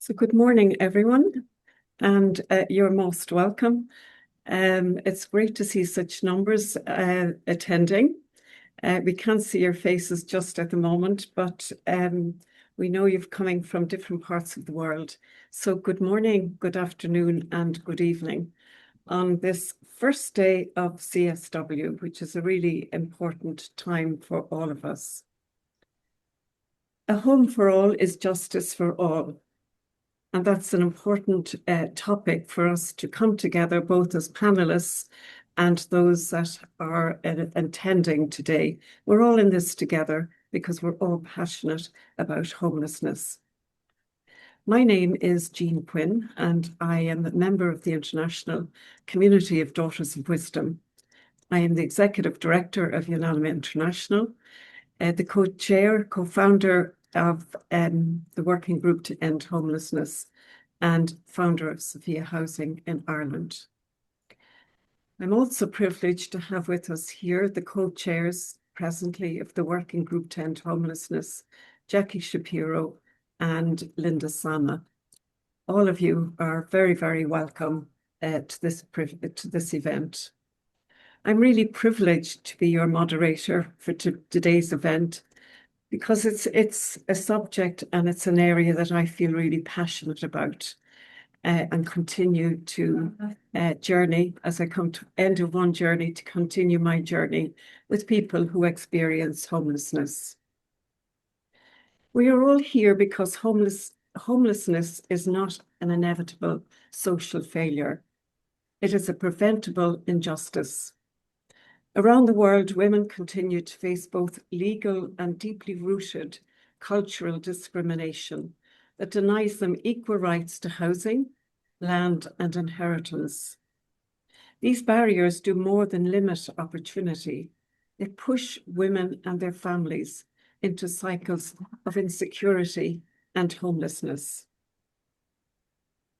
So good morning, everyone, and you're most welcome. It's great to see such numbers attending. We can't see your faces just at the moment, but we know you've coming from different parts of the world. So good morning, good afternoon, and good evening on this first day of CSW, which is a really important time for all of us. A home for all is justice for all. And that's an important topic for us to come together, both as panelists and those that are attending today. We're all in this together because we're all passionate about homelessness. My name is Jean Quinn, and I am a member of the International Community of Daughters of Wisdom. I am the Executive Director of Unanima International, the co-chair, co-founder of the Working Group to End Homelessness, and founder of Sophia Housing in Ireland. I'm also privileged to have with us here the co-chairs presently of the Working Group to End Homelessness, Jackie Shapiro and Linda Sama. All of you are very, very welcome to this event. I'm really privileged to be your moderator for today's event because it's a subject and it's an area that I feel really passionate about and continue to journey as I come to end of one journey to continue my journey with people who experience homelessness. We are all here because homelessness is not an inevitable social failure. It is a preventable injustice. Around the world, women continue to face both legal and deeply rooted cultural discrimination that denies them equal rights to housing, land, and inheritance. These barriers do more than limit opportunity. They push women and their families into cycles of insecurity and homelessness.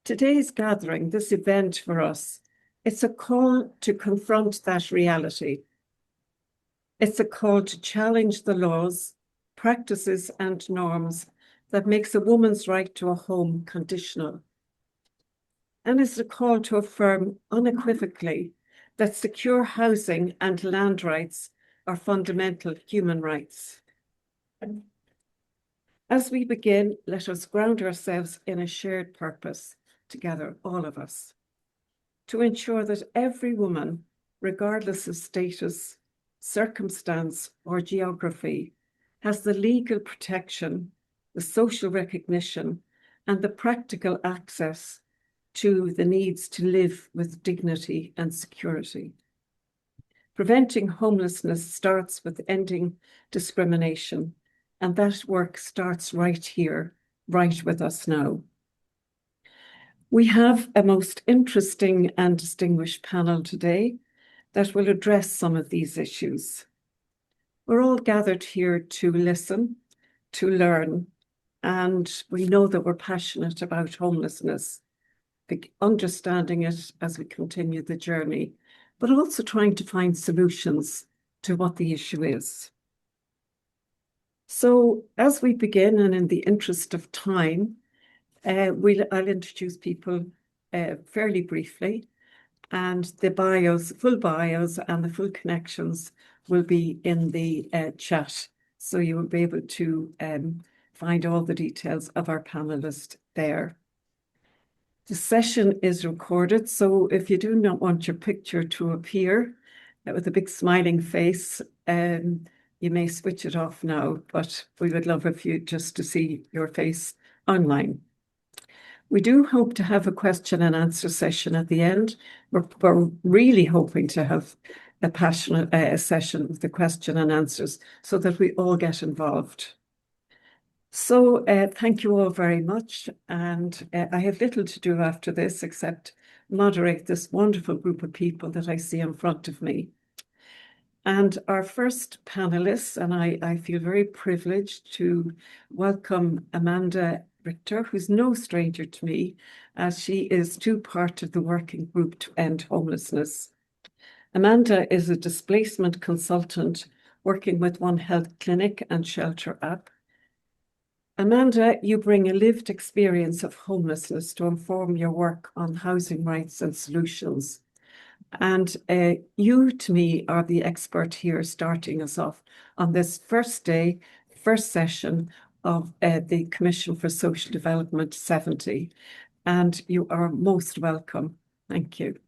Today's gathering, this event for us, it's a call to confront that reality. It's a call to challenge the laws, practices, and norms that makes a woman's right to a home conditional. And it's a call to affirm unequivocally that secure housing and land rights are fundamental human rights. As we begin, let us ground ourselves in a shared purpose together, all of us, to ensure that every woman, regardless of status, circumstance, or geography, has the legal protection, the social recognition, and the practical access to the needs to live with dignity and security. Preventing homelessness starts with ending discrimination, and that work starts right here, right with us now. We have a most interesting and distinguished panel today that will address some of these issues. We're all gathered here to listen, to learn, and we know that we're passionate about homelessness, understanding it as we continue the journey, but also trying to find solutions to what the issue is. So as we begin, and in the interest of time, I'll introduce people fairly briefly, and the bios, full bios and the full connections will be in the chat. So you will be able to find all the details of our panelists there. The session is recorded, so if you do not want your picture to appear with a big smiling face, you may switch it off now, but we would love if you just to see your face online. We do hope to have a question and answer session at the end. We're really hoping to have a passionate session with the question and answers so that we all get involved. So thank you all very much. And I have little to do after this except moderate this wonderful group of people that I see in front of me. And our first panelists, and I feel very privileged to welcome Amanda Richter, who's no stranger to me, as she is too part of the Working Group to End Homelessness. Amanda is a displacement consultant working with One Health Clinic and Shelter App. Amanda, you bring a lived experience of homelessness to inform your work on housing rights and solutions. And you, to me, are the expert here starting us off on this first day, first session of the Commission for Social Development 70. And you are most welcome. Thank you.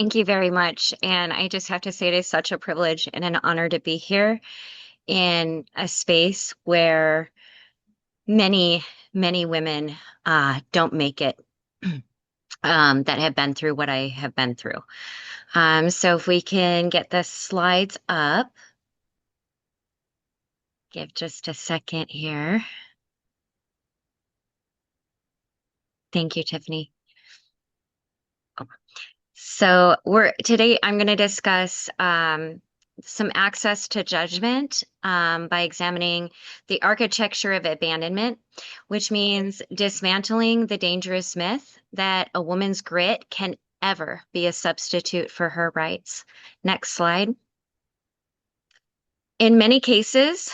Thank you very much. And I just have to say it is such a privilege and an honor to be here in a space where many, many women don't make it that have been through what I have been through. So if we can get the slides up, give just a second here. Thank you, Tiffany. So today I'm going to discuss some access to judgment by examining the architecture of abandonment, which means dismantling the dangerous myth that a woman's grit can ever be a substitute for her rights. Next slide. In many cases,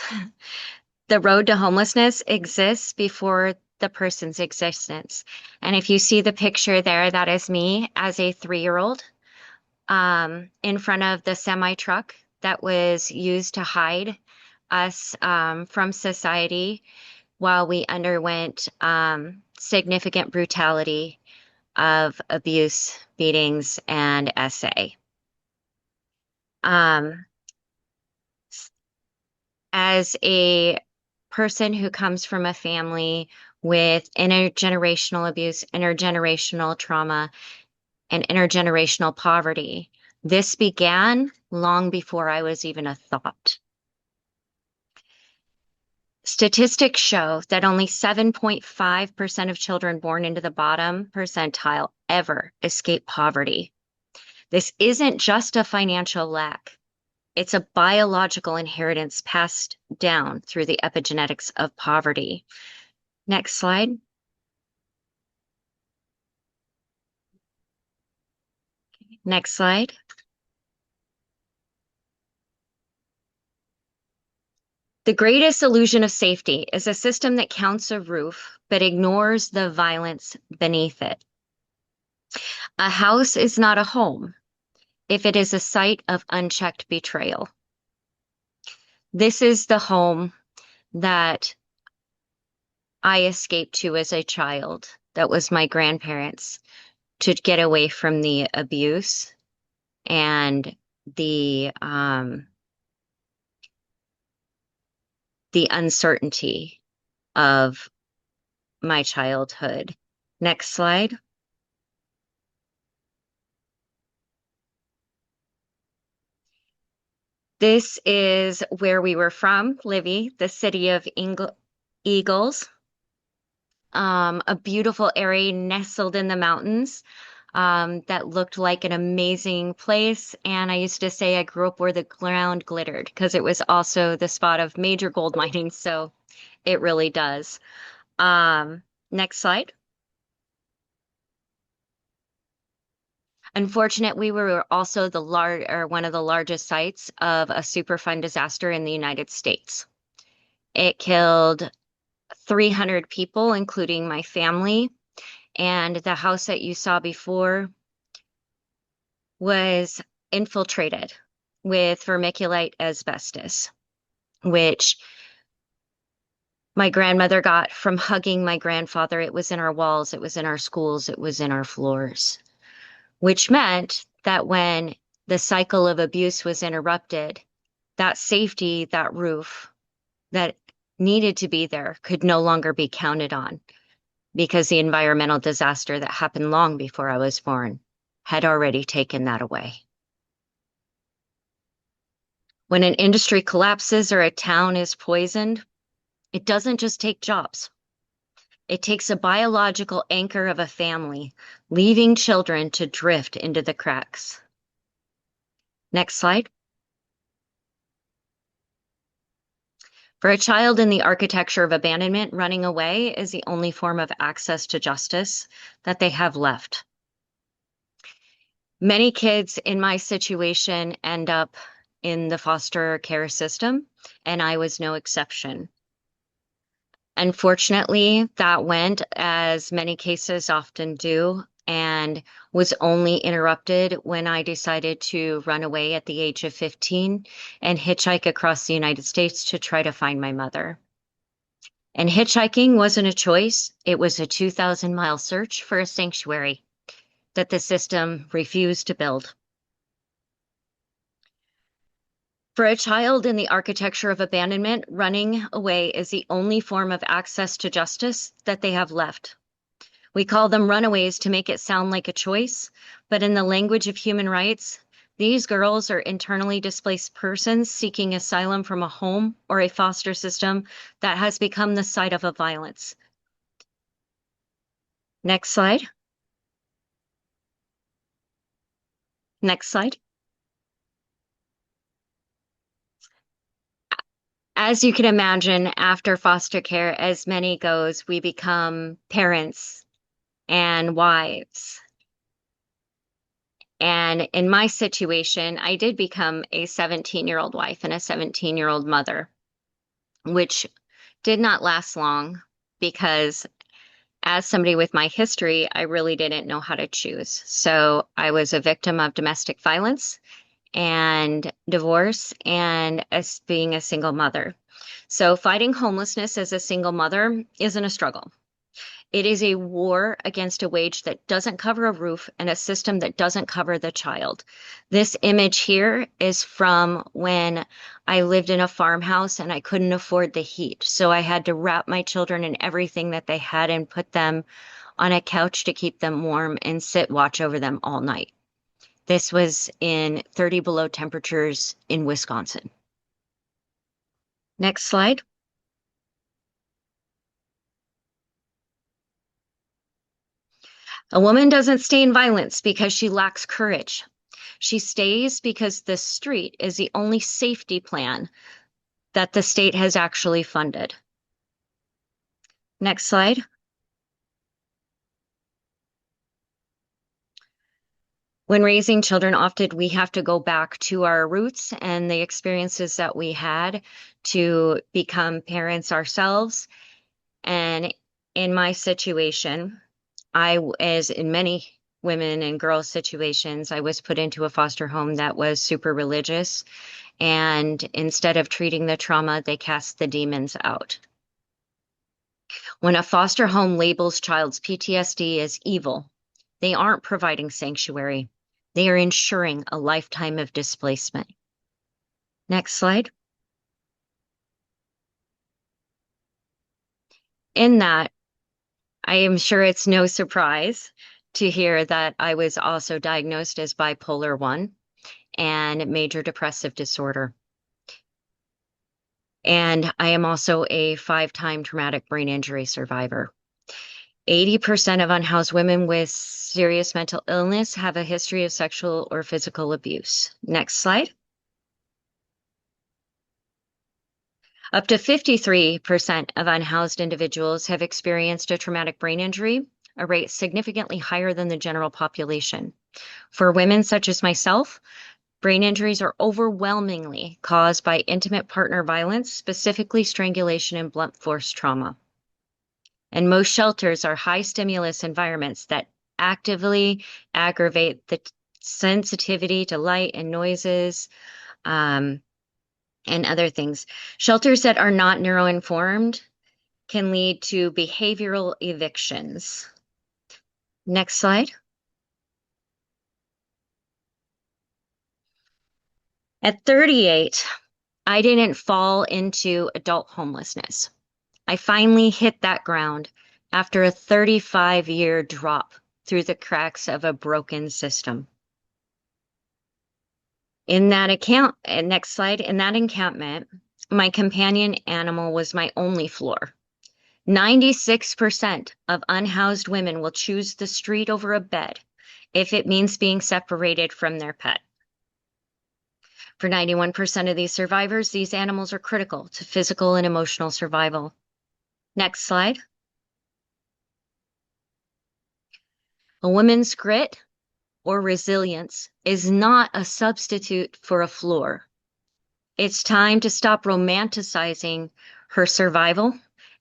the road to homelessness exists before the person's existence. And if you see the picture there, that is me as a 3-year-old in front of the semi truck that was used to hide us from society while we underwent significant brutality of abuse, beatings, and SA. As a person who comes from a family with intergenerational abuse, intergenerational trauma, and intergenerational poverty, this began long before I was even a thought. Statistics show that only 7.5% of children born into the bottom percentile ever escape poverty. This isn't just a financial lack. It's a biological inheritance passed down through the epigenetics of poverty. Next slide. Next slide. The greatest illusion of safety is a system that counts a roof but ignores the violence beneath it. A house is not a home if it is a site of unchecked betrayal. This is the home that I escaped to as a child. That was my grandparents, to get away from the abuse and the uncertainty of my childhood. Next slide. This is where we were from, Livy, the city of Eagles, a beautiful area nestled in the mountains that looked like an amazing place. And I used to say I grew up where the ground glittered because it was also the spot of major gold mining. So it really does. Next slide. Unfortunately, we were also one of the largest sites of a Superfund disaster in the United States. It killed 300 people, including my family, and the house that you saw before was infiltrated with vermiculite asbestos, which my grandmother got from hugging my grandfather. It was in our walls, it was in our schools, it was in our floors, which meant that when the cycle of abuse was interrupted, that safety, that roof that needed to be there could no longer be counted on because the environmental disaster that happened long before I was born had already taken that away. When an industry collapses or a town is poisoned, it doesn't just take jobs. It takes a biological anchor of a family, leaving children to drift into the cracks. Next slide. For a child in the architecture of abandonment, running away is the only form of access to justice that they have left. Many kids in my situation end up in the foster care system, and I was no exception. Unfortunately, that went, as many cases often do, and was only interrupted when I decided to run away at the age of 15 and hitchhike across the United States to try to find my mother. And hitchhiking wasn't a choice, it was a 2,000-mile search for a sanctuary that the system refused to build. For a child in the architecture of abandonment, running away is the only form of access to justice that they have left. We call them runaways to make it sound like a choice, but in the language of human rights, these girls are internally displaced persons seeking asylum from a home or a foster system that has become the site of a violence. Next slide. Next slide. As you can imagine, after foster care, as many goes, we become parents and wives. And in my situation, I did become a 17-year-old wife and a 17-year-old mother, which did not last long because as somebody with my history, I really didn't know how to choose. So I was a victim of domestic violence and divorce and as being a single mother. So fighting homelessness as a single mother isn't a struggle. It is a war against a wage that doesn't cover a roof and a system that doesn't cover the child. This image here is from when I lived in a farmhouse and I couldn't afford the heat. So I had to wrap my children in everything that they had and put them on a couch to keep them warm and sit watch over them all night. This was in 30 below temperatures in Wisconsin. Next slide. A woman doesn't stay in violence because she lacks courage. She stays because the street is the only safety plan that the state has actually funded. Next slide. When raising children, often we have to go back to our roots and the experiences that we had to become parents ourselves. And in my situation, as in many women and girls situations, I was put into a foster home that was super religious. And instead of treating the trauma, they cast the demons out. When a foster home labels child's PTSD as evil, they aren't providing sanctuary. They are ensuring a lifetime of displacement. Next slide. In that, I am sure it's no surprise to hear that I was also diagnosed as bipolar 1 and major depressive disorder. And I am also a 5-time traumatic brain injury survivor. 80% of unhoused women with serious mental illness have a history of sexual or physical abuse. Next slide. Up to 53% of unhoused individuals have experienced a traumatic brain injury, a rate significantly higher than the general population. For women such as myself, brain injuries are overwhelmingly caused by intimate partner violence, specifically strangulation and blunt force trauma. And most shelters are high stimulus environments that actively aggravate the sensitivity to light and noises, and other things. Shelters that are not neuroinformed can lead to behavioral evictions. Next slide. At 38, I didn't fall into adult homelessness. I finally hit that ground after a 35-year drop through the cracks of a broken system. In that next slide, in that encampment, my companion animal was my only floor. 96% of unhoused women will choose the street over a bed if it means being separated from their pet. For 91% of these survivors, these animals are critical to physical and emotional survival. Next slide. A woman's grit or resilience is not a substitute for a floor. It's time to stop romanticizing her survival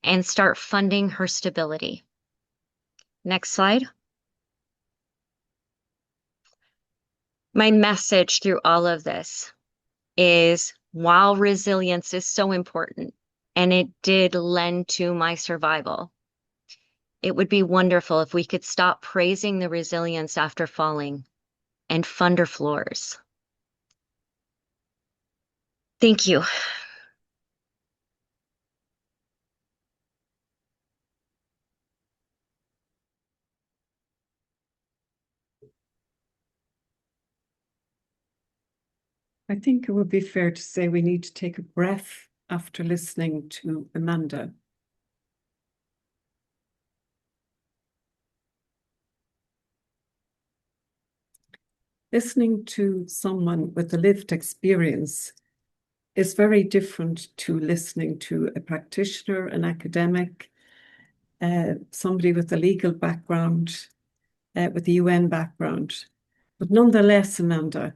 and start funding her stability. Next slide. My message through all of this is while resilience is so important and it did lend to my survival, it would be wonderful if we could stop praising the resilience after falling and fund our floors. Thank you. I think it would be fair to say we need to take a breath after listening to Amanda. Listening to someone with a lived experience is very different to listening to a practitioner, an academic, somebody with a legal background, with a UN background. But nonetheless, Amanda,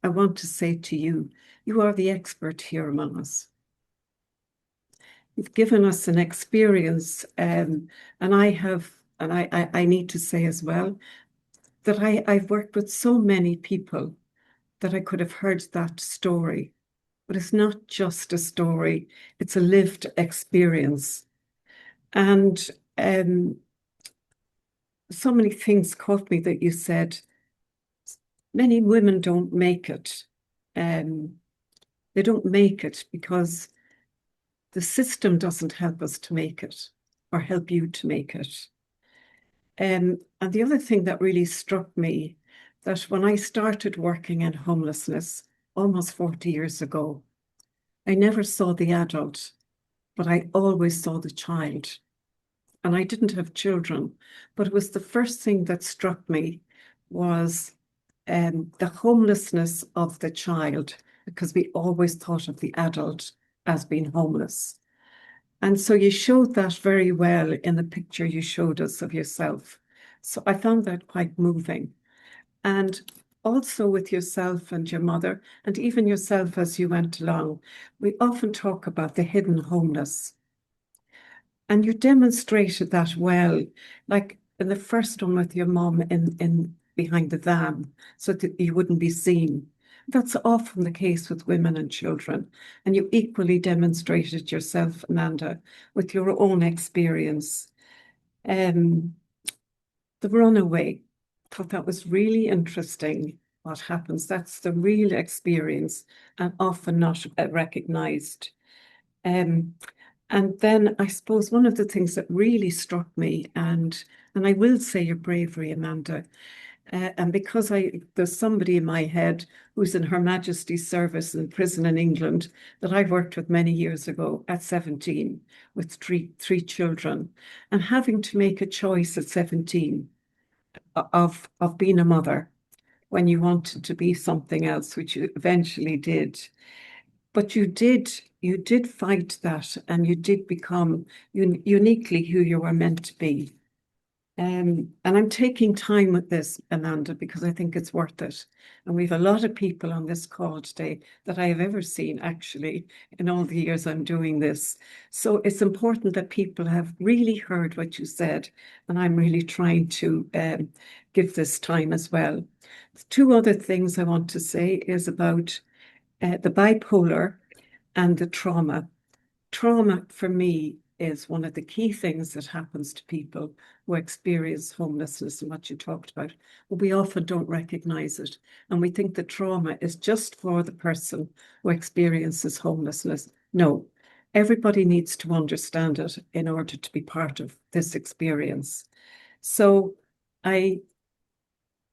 I want to say to you, you are the expert here among us. You've given us an experience, and I need to say as well that I've worked with so many people that I could have heard that story. But it's not just a story, it's a lived experience. And so many things caught me that you said. Many women don't make it. They don't make it because the system doesn't help us to make it or help you to make it. And the other thing that really struck me, that when I started working in homelessness almost 40 years ago, I never saw the adult, but I always saw the child. And I didn't have children, but it was the first thing that struck me was the homelessness of the child, because we always thought of the adult as being homeless. And so you showed that very well in the picture you showed us of yourself. So I found that quite moving. And also with yourself and your mother, and even yourself as you went along, we often talk about the hidden homeless. And you demonstrated that well, like in the first one with your mom in behind the van, so that you wouldn't be seen. That's often the case with women and children. And you equally demonstrated yourself, Amanda, with your own experience. The runaway, thought that was really interesting. What happens? That's the real experience and often not recognized. Um, and then I suppose one of the things that really struck me, and I will say your bravery, Amanda, and because there's somebody in my head who's in Her Majesty's service in prison in England that I worked with many years ago at 17 with three children, and having to make a choice at 17 of being a mother when you wanted to be something else, which you eventually did. But you did fight that, and you did become uniquely who you were meant to be. And I'm taking time with this, Amanda, because I think it's worth it. And we have a lot of people on this call today that I have ever seen, actually, in all the years I'm doing this. So it's important that people have really heard what you said, and I'm really trying to give this time as well. Two other things I want to say is about the bipolar and the trauma. Trauma for me is one of the key things that happens to people who experience homelessness and what you talked about. But we often don't recognize it. And we think the trauma is just for the person who experiences homelessness. No, everybody needs to understand it in order to be part of this experience. So I'm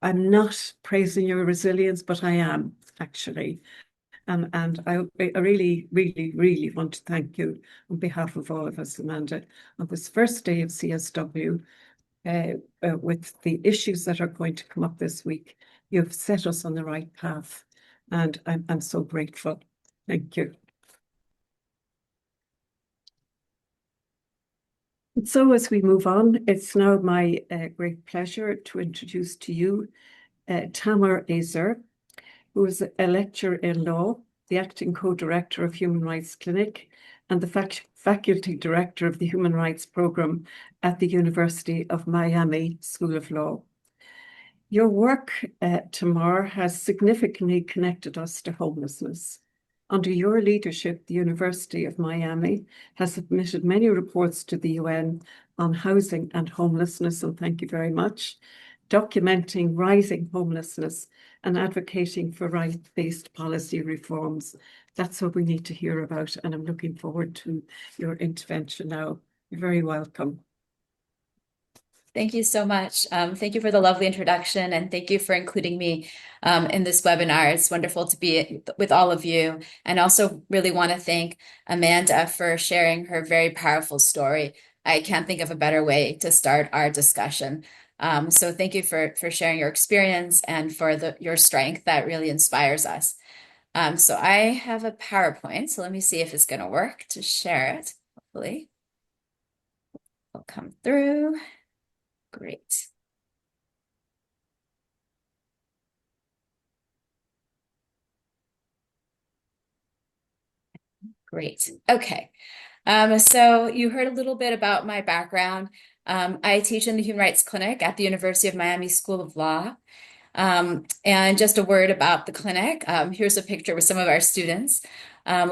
not praising your resilience, but I am actually. And I really, really, really want to thank you on behalf of all of us, Amanda, on this first day of CSW, with the issues that are going to come up this week. You've set us on the right path, and I'm so grateful. Thank you. And so as we move on, it's now my great pleasure to introduce to you Tamar Azer, who is a lecturer in law, the acting co-director of Human Rights Clinic, and the Faculty Director of the Human Rights Program at the University of Miami School of Law. Your work, Tamar, has significantly connected us to homelessness. Under your leadership, the University of Miami has submitted many reports to the UN on housing and homelessness, and thank you very much, documenting rising homelessness and advocating for right-based policy reforms. That's what we need to hear about, and I'm looking forward to your intervention now. You're very welcome. Thank you so much. Thank you for the lovely introduction, and thank you for including me in this webinar. It's wonderful to be with all of you, and also really want to thank Amanda for sharing her very powerful story. I can't think of a better way to start our discussion. So thank you for sharing your experience and for your strength that really inspires us. So I have a PowerPoint, so let me see if it's going to work to share it. Hopefully, it'll come through. Great. Great. Okay. So you heard a little bit about my background. I teach in the Human Rights Clinic at the University of Miami School of Law. And just a word about the clinic. Here's a picture with some of our students.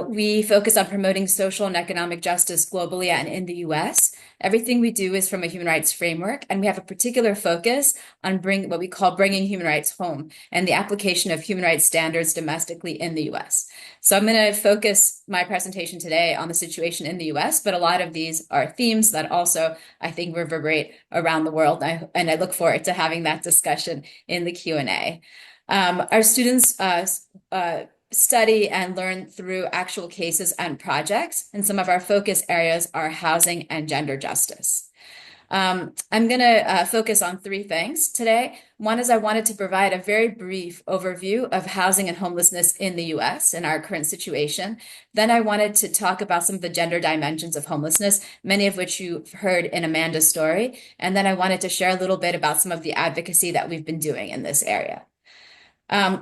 We focus on promoting social and economic justice globally and in the US. Everything we do is from a human rights framework, and we have a particular focus on what we call bringing human rights home and the application of human rights standards domestically in the US. So I'm going to focus my presentation today on the situation in the US, but a lot of these are themes that also, I think, reverberate around the world, and I look forward to having that discussion in the Q&A. Our students study and learn through actual cases and projects, and some of our focus areas are housing and gender justice. I'm going to focus on three things today. One is I wanted to provide a very brief overview of housing and homelessness in the US and our current situation. Then I wanted to talk about some of the gender dimensions of homelessness, many of which you've heard in Amanda's story. And then I wanted to share a little bit about some of the advocacy that we've been doing in this area.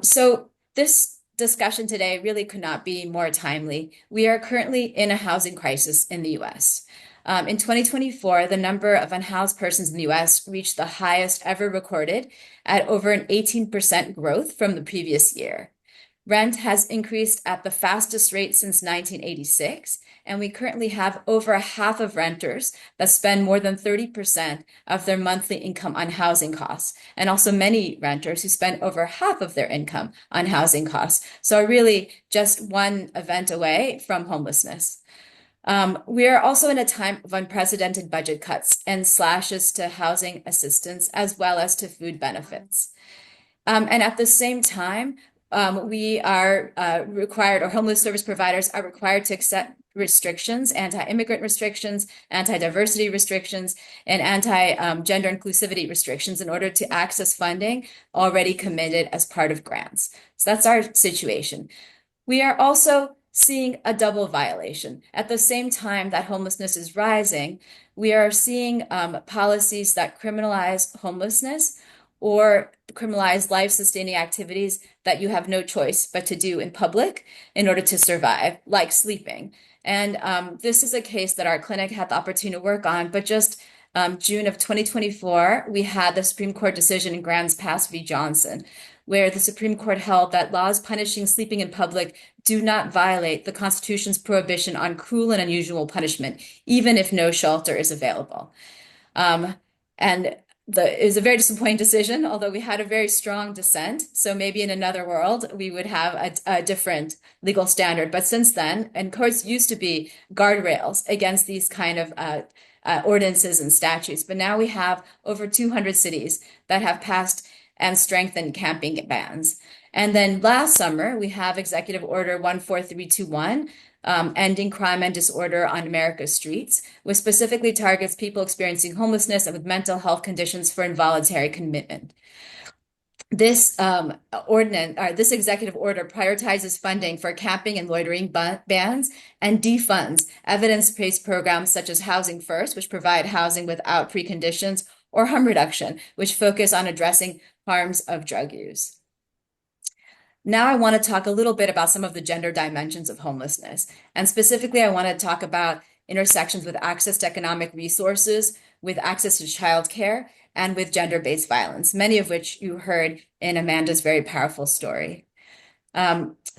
So this discussion today really could not be more timely. We are currently in a housing crisis in the US. In 2024, the number of unhoused persons in the US reached the highest ever recorded at over an 18% growth from the previous year. Rent has increased at the fastest rate since 1986, and we currently have over a half of renters that spend more than 30% of their monthly income on housing costs, and also many renters who spend over half of their income on housing costs. So really just one event away from homelessness. We are also in a time of unprecedented budget cuts and slashes to housing assistance as well as to food benefits. And at the same time, we are required, or homeless service providers are required to accept restrictions, anti-immigrant restrictions, anti-diversity restrictions, and anti-gender inclusivity restrictions in order to access funding already committed as part of grants. So that's our situation. We are also seeing a double violation. At the same time that homelessness is rising, we are seeing policies that criminalize homelessness or criminalize life-sustaining activities that you have no choice but to do in public in order to survive, like sleeping. And this is a case that our clinic had the opportunity to work on, but just June of 2024, we had the Supreme Court decision in Grants Pass v. Johnson, where the Supreme Court held that laws punishing sleeping in public do not violate the Constitution's prohibition on cruel and unusual punishment, even if no shelter is available. It was a very disappointing decision, although we had a very strong dissent. So maybe in another world, we would have a different legal standard. But since then, and courts used to be guardrails against these kind of ordinances and statutes. But now we have over 200 cities that have passed and strengthened camping bans. And then last summer, we have Executive Order 14321, ending crime and disorder on America's streets, which specifically targets people experiencing homelessness and with mental health conditions for involuntary commitment. This this executive order prioritizes funding for camping and loitering bans and defunds evidence-based programs such as Housing First, which provide housing without preconditions, or harm reduction, which focus on addressing harms of drug use. Now I want to talk a little bit about some of the gender dimensions of homelessness. And specifically, I want to talk about intersections with access to economic resources, with access to childcare, and with gender-based violence, many of which you heard in Amanda's very powerful story.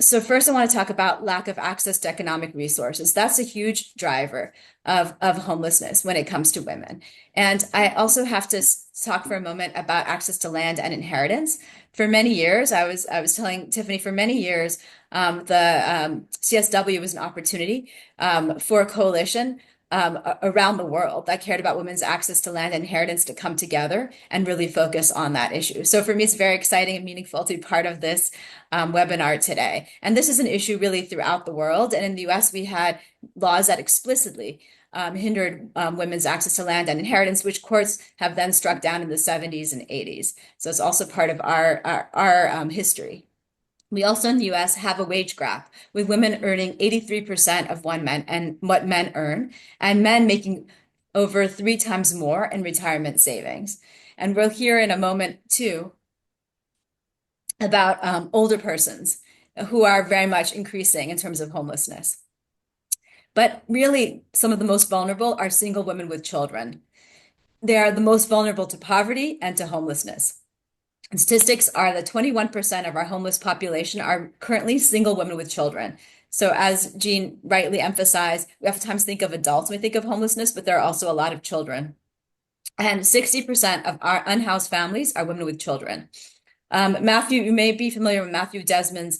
So first, I want to talk about lack of access to economic resources. That's a huge driver of homelessness when it comes to women. And I also have to talk for a moment about access to land and inheritance. For many years, I was telling Tiffany, for many years, the CSW was an opportunity for a coalition around the world that cared about women's access to land and inheritance to come together and really focus on that issue. So for me, it's very exciting and meaningful to be part of this webinar today. And this is an issue really throughout the world. And in the US, we had laws that explicitly hindered women's access to land and inheritance, which courts have then struck down in the 70s and 80s. So it's also part of our history. We also in the US have a wage gap, with women earning 83% of what men earn, and men making over 3 times more in retirement savings. And we'll hear in a moment too about older persons who are very much increasing in terms of homelessness. But really, some of the most vulnerable are single women with children. They are the most vulnerable to poverty and to homelessness. And statistics are that 21% of our homeless population are currently single women with children. So as Jean rightly emphasized, we oftentimes think of adults when we think of homelessness, but there are also a lot of children. And 60% of our unhoused families are women with children. Matthew, you may be familiar with Matthew Desmond's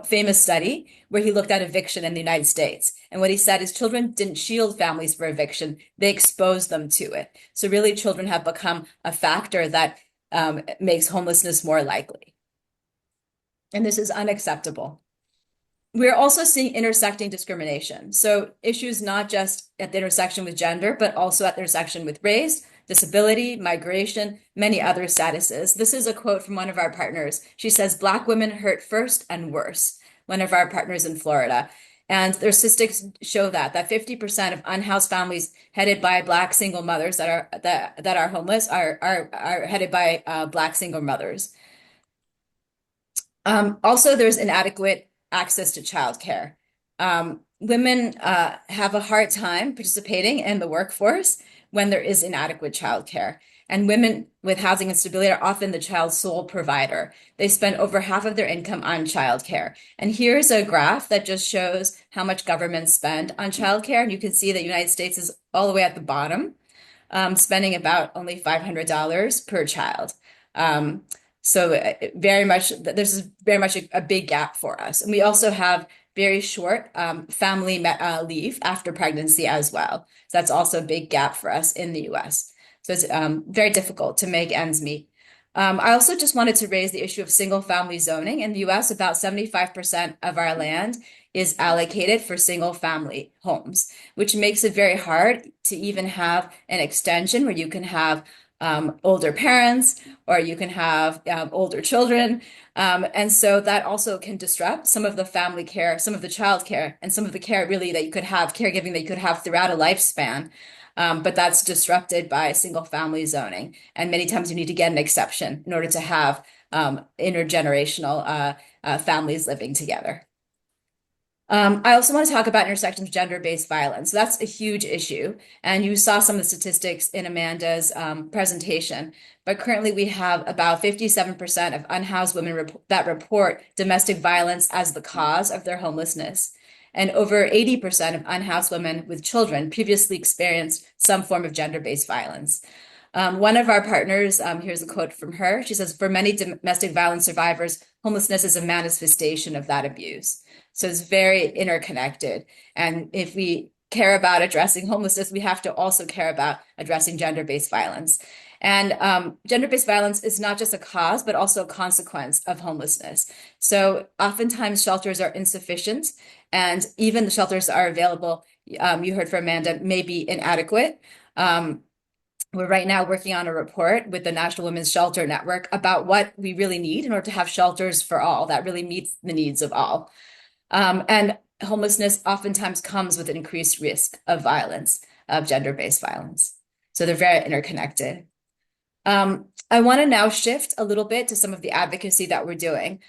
famous study where he looked at eviction in the United States. And what he said is children didn't shield families for eviction, they exposed them to it. So really children have become a factor that makes homelessness more likely. And this is unacceptable. We're also seeing intersecting discrimination. So issues not just at the intersection with gender, but also at the intersection with race, disability, migration, many other statuses. This is a quote from one of our partners. She says, "Black women hurt first and worse," one of our partners in Florida. And their statistics show that 50% of unhoused families headed by Black single mothers that are homeless are headed by Black single mothers. Also, there's inadequate access to childcare. Women have a hard time participating in the workforce when there is inadequate childcare. And women with housing instability are often the child's sole provider. They spend over half of their income on childcare. And here's a graph that just shows how much governments spend on childcare. And you can see that the United States is all the way at the bottom, spending about only $500 per child. So very much, there's very much a big gap for us. And we also have very short family leave after pregnancy as well. So that's also a big gap for us in the US. So it's very difficult to make ends meet. I also just wanted to raise the issue of single family zoning. In the US, about 75% of our land is allocated for single family homes, which makes it very hard to even have an extension where you can have older parents or you can have older children. And so that also can disrupt some of the family care, some of the child care, and some of the care really that you could have, caregiving that you could have throughout a lifespan. But that's disrupted by single family zoning. And many times you need to get an exception in order to have intergenerational families living together. I also want to talk about intersections of gender-based violence. So that's a huge issue. And you saw some of the statistics in Amanda's presentation. But currently we have about 57% of unhoused women that report domestic violence as the cause of their homelessness. And over 80% of unhoused women with children previously experienced some form of gender-based violence. One of our partners, here's a quote from her. She says, "For many domestic violence survivors, homelessness is a manifestation of that abuse." So it's very interconnected. And if we care about addressing homelessness, we have to also care about addressing gender-based violence. And gender-based violence is not just a cause, but also a consequence of homelessness. So oftentimes shelters are insufficient, and even the shelters that are available, you heard from Amanda, may be inadequate. We're right now working on a report with the National Women's Shelter Network about what we really need in order to have shelters for all that really meets the needs of all. And homelessness oftentimes comes with an increased risk of violence, of gender-based violence. So they're very interconnected. I want to now shift a little bit to some of the advocacy that we're doing.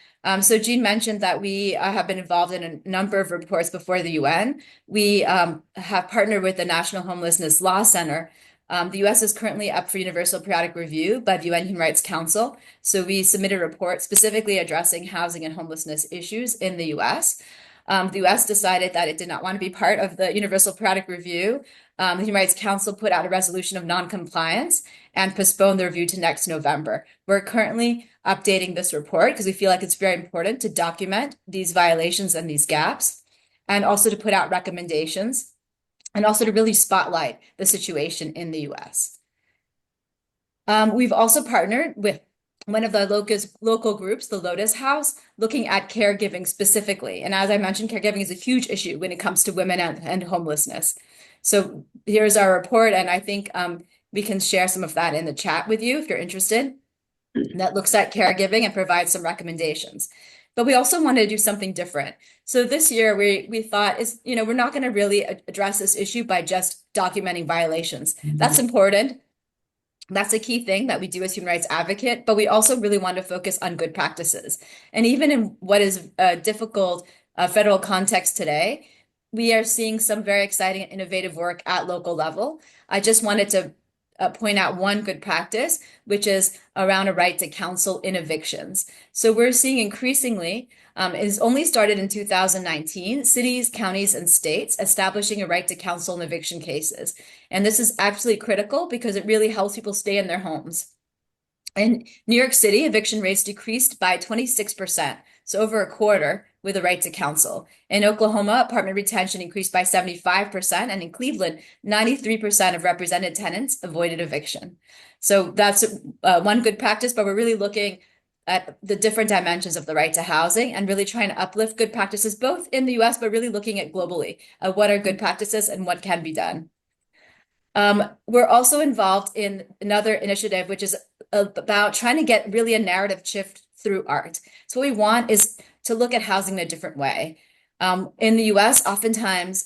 So Jean mentioned that we have been involved in a number of reports before the UN. We have partnered with the National Homelessness Law Center. The US is currently up for universal periodic review by the UN Human Rights Council. So we submitted a report specifically addressing housing and homelessness issues in the US. The US decided that it did not want to be part of the universal periodic review. The Human Rights Council put out a resolution of non-compliance and postponed the review to next November. We're currently updating this report because we feel like it's very important to document these violations and these gaps, and also to put out recommendations, and also to really spotlight the situation in the US. We've also partnered with one of the local groups, the Lotus House, looking at caregiving specifically. And as I mentioned, caregiving is a huge issue when it comes to women and homelessness. So here's our report, and I think we can share some of that in the chat with you if you're interested. That looks at caregiving and provides some recommendations. But we also wanted to do something different. So this year we thought we're not going to really address this issue by just documenting violations. That's important. That's a key thing that we do as human rights advocate, but we also really want to focus on good practices. And even in what is a difficult federal context today, we are seeing some very exciting and innovative work at local level. I just wanted to point out one good practice, which is around a right to counsel in evictions. So we're seeing increasingly, it's only started in 2019, cities, counties, and states establishing a right to counsel in eviction cases. And this is absolutely critical because it really helps people stay in their homes. In New York City, eviction rates decreased by 26%, so over a quarter, with a right to counsel. In Oklahoma, apartment retention increased by 75%, and in Cleveland, 93% of represented tenants avoided eviction. So that's one good practice, but we're really looking at the different dimensions of the right to housing and really trying to uplift good practices, both in the US, but really looking at globally, what are good practices and what can be done. We're also involved in another initiative, which is about trying to get really a narrative shift through art. So what we want is to look at housing in a different way. In the US, oftentimes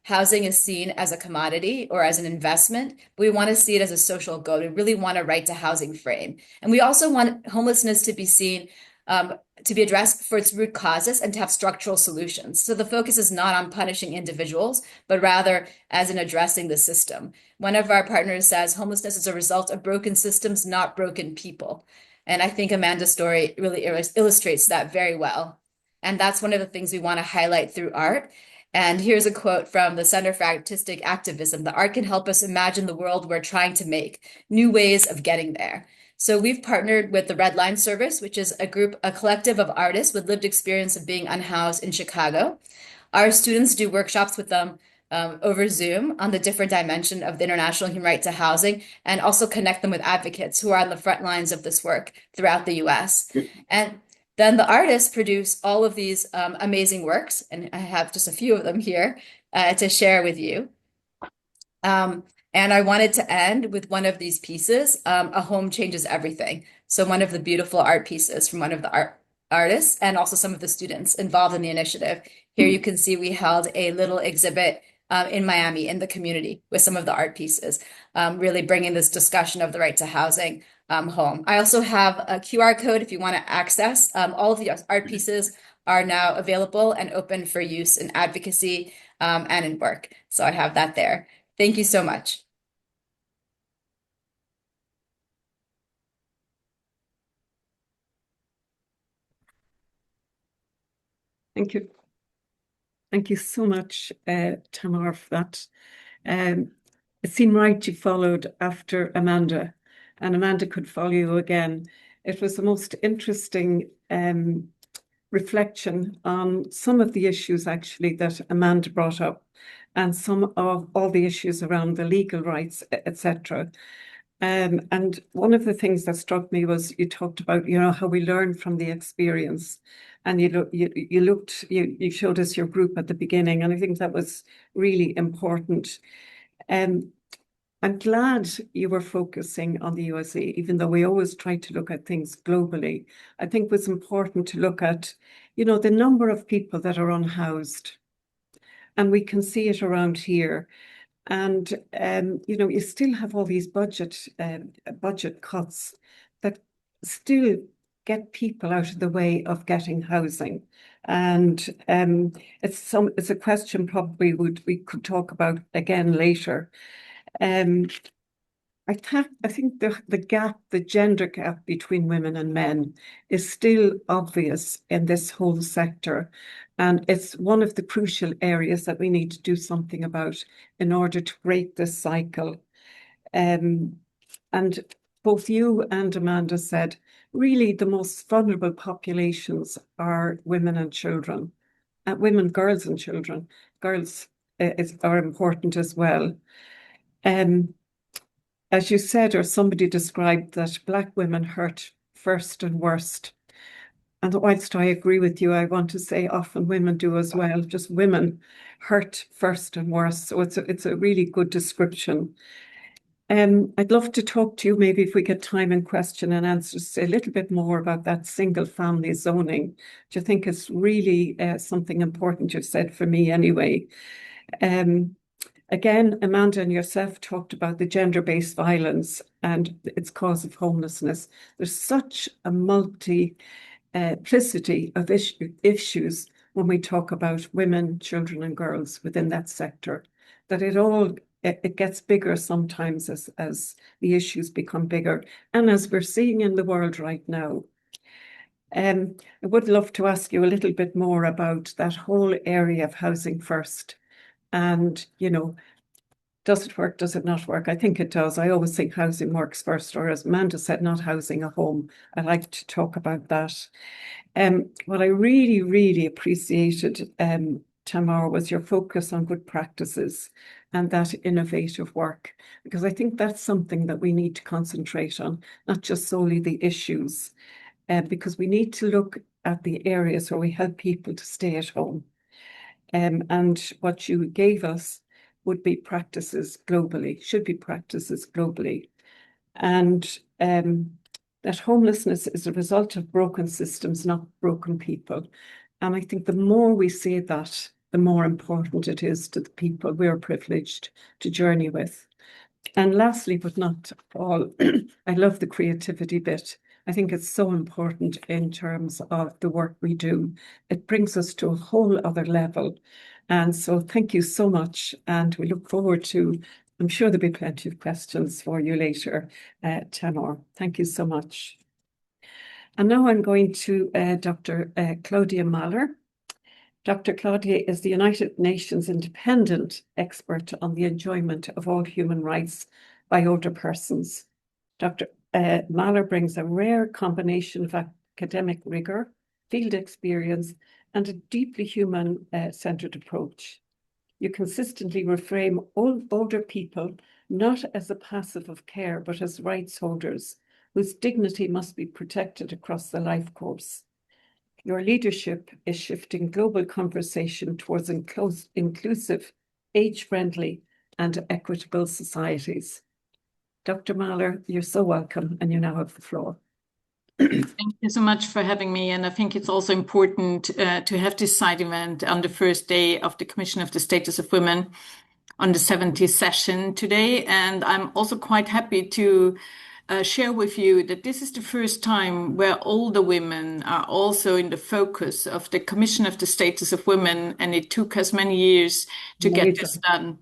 housing is seen as a commodity or as an investment, but we want to see it as a social good. We really want a right to housing frame. And we also want homelessness to be seen to be addressed for its root causes and to have structural solutions. So the focus is not on punishing individuals, but rather as in addressing the system. One of our partners says homelessness is a result of broken systems, not broken people. And I think Amanda's story really illustrates that very well. And that's one of the things we want to highlight through art. And here's a quote from the Center for Artistic Activism: "The art can help us imagine the world we're trying to make, new ways of getting there." So we've partnered with the Red Line Service, which is a collective of artists with lived experience of being unhoused in Chicago. Our students do workshops with them over Zoom on the different dimension of the international human right to housing, and also connect them with advocates who are on the front lines of this work throughout the US. And then the artists produce all of these amazing works, and I have just a few of them here to share with you. And I wanted to end with one of these pieces, A Home Changes Everything. So one of the beautiful art pieces from one of the artists and also some of the students involved in the initiative. Here you can see we held a little exhibit in Miami in the community with some of the art pieces, really bringing this discussion of the right to housing home. I also have a QR code if you want to access. All of the art pieces are now available and open for use in advocacy and in work. So I have that there. Thank you so much. Thank you. Thank you so much, Tamar, for that. It seemed right you followed after Amanda, and Amanda could follow you again. It was the most interesting reflection on some of the issues actually that Amanda brought up, and some of all the issues around the legal rights, etc. And one of the things that struck me was you talked about, how we learn from the experience. And you showed us your group at the beginning, and I think that was really important. I'm glad you were focusing on the USA, even though we always try to look at things globally. I think it was important to look at, the number of people that are unhoused. And we can see it around here. And you still have all these budget cuts that still get people out of the way of getting housing. And it's a question probably we could talk about again later. Um, I think the gender gap between women and men is still obvious in this whole sector. And it's one of the crucial areas that we need to do something about in order to break this cycle. Um, and both you and Amanda said, really, the most vulnerable populations are women and children. Women, girls, and children. Girls are important as well. Um, as you said, or somebody described, that Black women hurt first and worst. And whilst I agree with you, I want to say often women do as well. Just women hurt first and worst. So it's a really good description. I'd love to talk to you, maybe if we get time in question and answers, a little bit more about that single family zoning, which I think is really something important you've said for me anyway. Again, Amanda and yourself talked about the gender-based violence and its cause of homelessness. There's such a multiplicity of issues when we talk about women, children, and girls within that sector, that it gets bigger sometimes as the issues become bigger, and as we're seeing in the world right now. I would love to ask you a little bit more about that whole area of housing first. And, does it work? Does it not work? I think it does. I always think housing works first, or as Amanda said, not housing a home. I like to talk about that. What I really, really appreciated, Tamar, was your focus on good practices and that innovative work, because I think that's something that we need to concentrate on, not just solely the issues, because we need to look at the areas where we help people to stay at home. And what you gave us would be practices globally, should be practices globally. And that homelessness is a result of broken systems, not broken people. And I think the more we say that, the more important it is to the people we're privileged to journey with. And lastly, but not all, I love the creativity bit. I think it's so important in terms of the work we do. It brings us to a whole other level. And so thank you so much. And we look forward to, I'm sure there'll be plenty of questions for you later, Tamar. Thank you so much. And now I'm going to Dr. Claudia Mahler. Dr. Claudia is the United Nations independent expert on the enjoyment of all human rights by older persons. Dr. Mahler brings a rare combination of academic rigor, field experience, and a deeply human-centered approach. You consistently reframe older people not as a passive of care, but as rights holders whose dignity must be protected across the life course. Your leadership is shifting global conversation towards inclusive, age-friendly, and equitable societies. Dr. Mahler, you're so welcome, and you now have the floor. Thank you so much for having me. And I think it's also important to have this side event on the first day of the Commission of the Status of Women on the 70th session today. And I'm also quite happy to share with you that this is the first time where all the women are also in the focus of the Commission of the Status of Women, and it took us many years to get this done.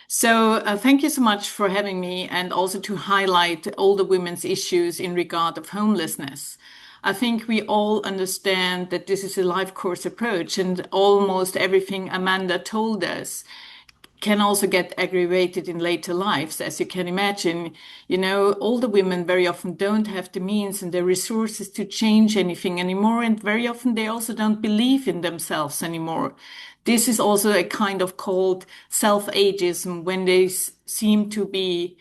So thank you so much for having me, and also to highlight all the women's issues in regard of homelessness. I think we all understand that this is a life course approach, and almost everything Amanda told us can also get aggravated in later lives, as you can imagine. Older women very often don't have the means and the resources to change anything anymore, and very often they also don't believe in themselves anymore. This is also a kind of called self-ageism, when they seem to be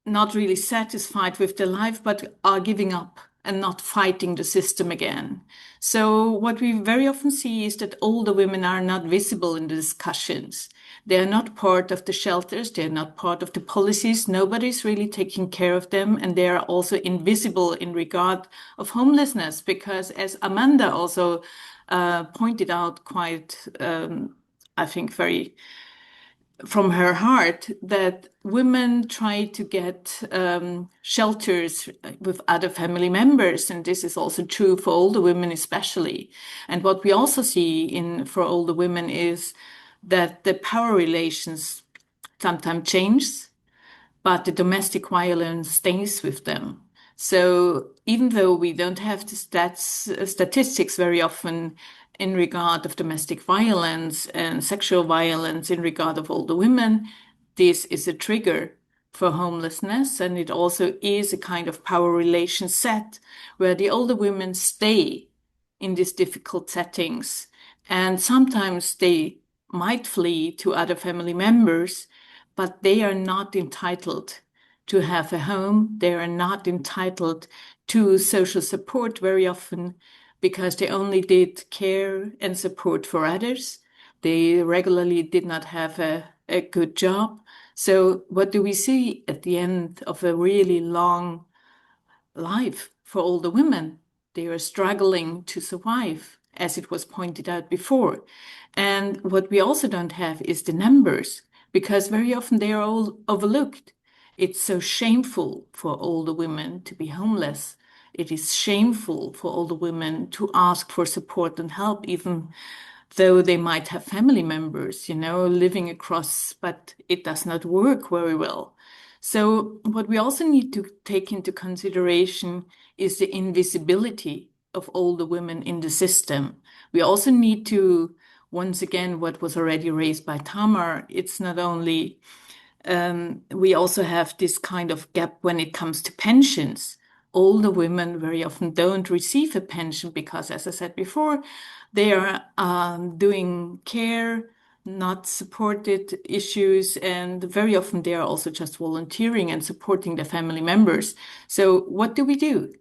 not really satisfied with their life, but are giving up and not fighting the system again. So what we very often see is that older women are not visible in the discussions. They are not part of the shelters. They're not part of the policies. Nobody's really taking care of them. And they are also invisible in regard of homelessness, because as Amanda also pointed out quite, I think, very from her heart that women try to get shelters with other family members, and this is also true for older women especially. And what we also see for older women is that the power relations sometimes change, but the domestic violence stays with them. So even though we don't have the statistics very often in regard of domestic violence and sexual violence in regard of older women, this is a trigger for homelessness, and it also is a kind of power relation set where the older women stay in these difficult settings, and sometimes they might flee to other family members, but they are not entitled to have a home. They are not entitled to social support very often because they only did care and support for others. They regularly did not have a good job. So what do we see at the end of a really long life for older women? They are struggling to survive, as it was pointed out before. And what we also don't have is the numbers, because very often they are all overlooked. It's so shameful for older women to be homeless. It is shameful for older women to ask for support and help, even though they might have family members, living across, but it does not work very well. So what we also need to take into consideration is the invisibility of older women in the system. We also need to, once again, what was already raised by Tamar, it's not only, we also have this kind of gap when it comes to pensions. Older women very often don't receive a pension because, as I said before, they are doing care, not supported issues, and very often they are also just volunteering and supporting their family members. So what do?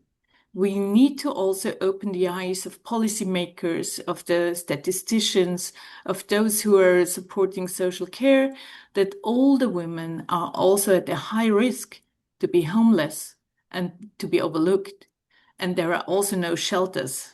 We need to also open the eyes of policymakers, of the statisticians, of those who are supporting social care, that older women are also at a high risk to be homeless and to be overlooked. And there are also no shelters.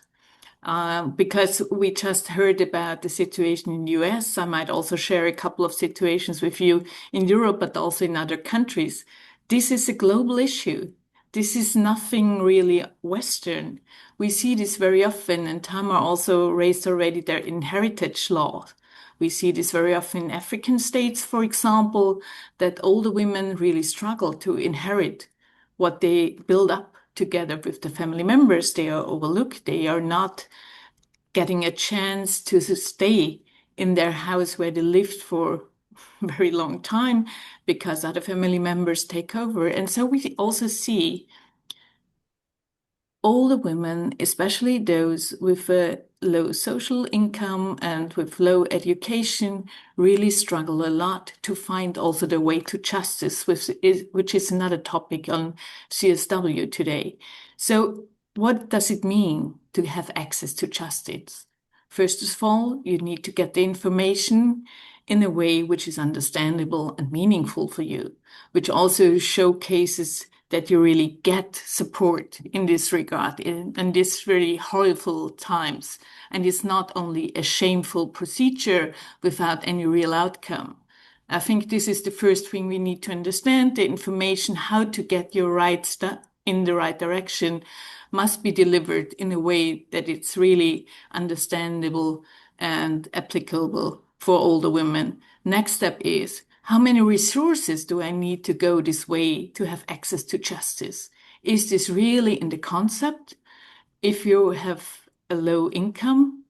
Because we just heard about the situation in the US, I might also share a couple of situations with you in Europe, but also in other countries. This is a global issue. This is nothing really Western. We see this very often, and Tamar also raised already their inheritance law. We see this very often in African states, for example, that older women really struggle to inherit what they build up together with the family members. They are overlooked. They are not getting a chance to stay in their house where they lived for a very long time because other family members take over. And so we also see older women, especially those with a low social income and with low education, really struggle a lot to find also the way to justice, which is another topic on CSW today. So what does it mean to have access to justice? First of all, you need to get the information in a way which is understandable and meaningful for you, which also showcases that you really get support in this regard in these really horrible times. And it's not only a shameful procedure without any real outcome. I think this is the first thing we need to understand. The information, how to get your rights in the right direction, must be delivered in a way that it's really understandable and applicable for older women. Next step is, how many resources do I need to go this way to have access to justice? Is this really in the concept? If you have a low income,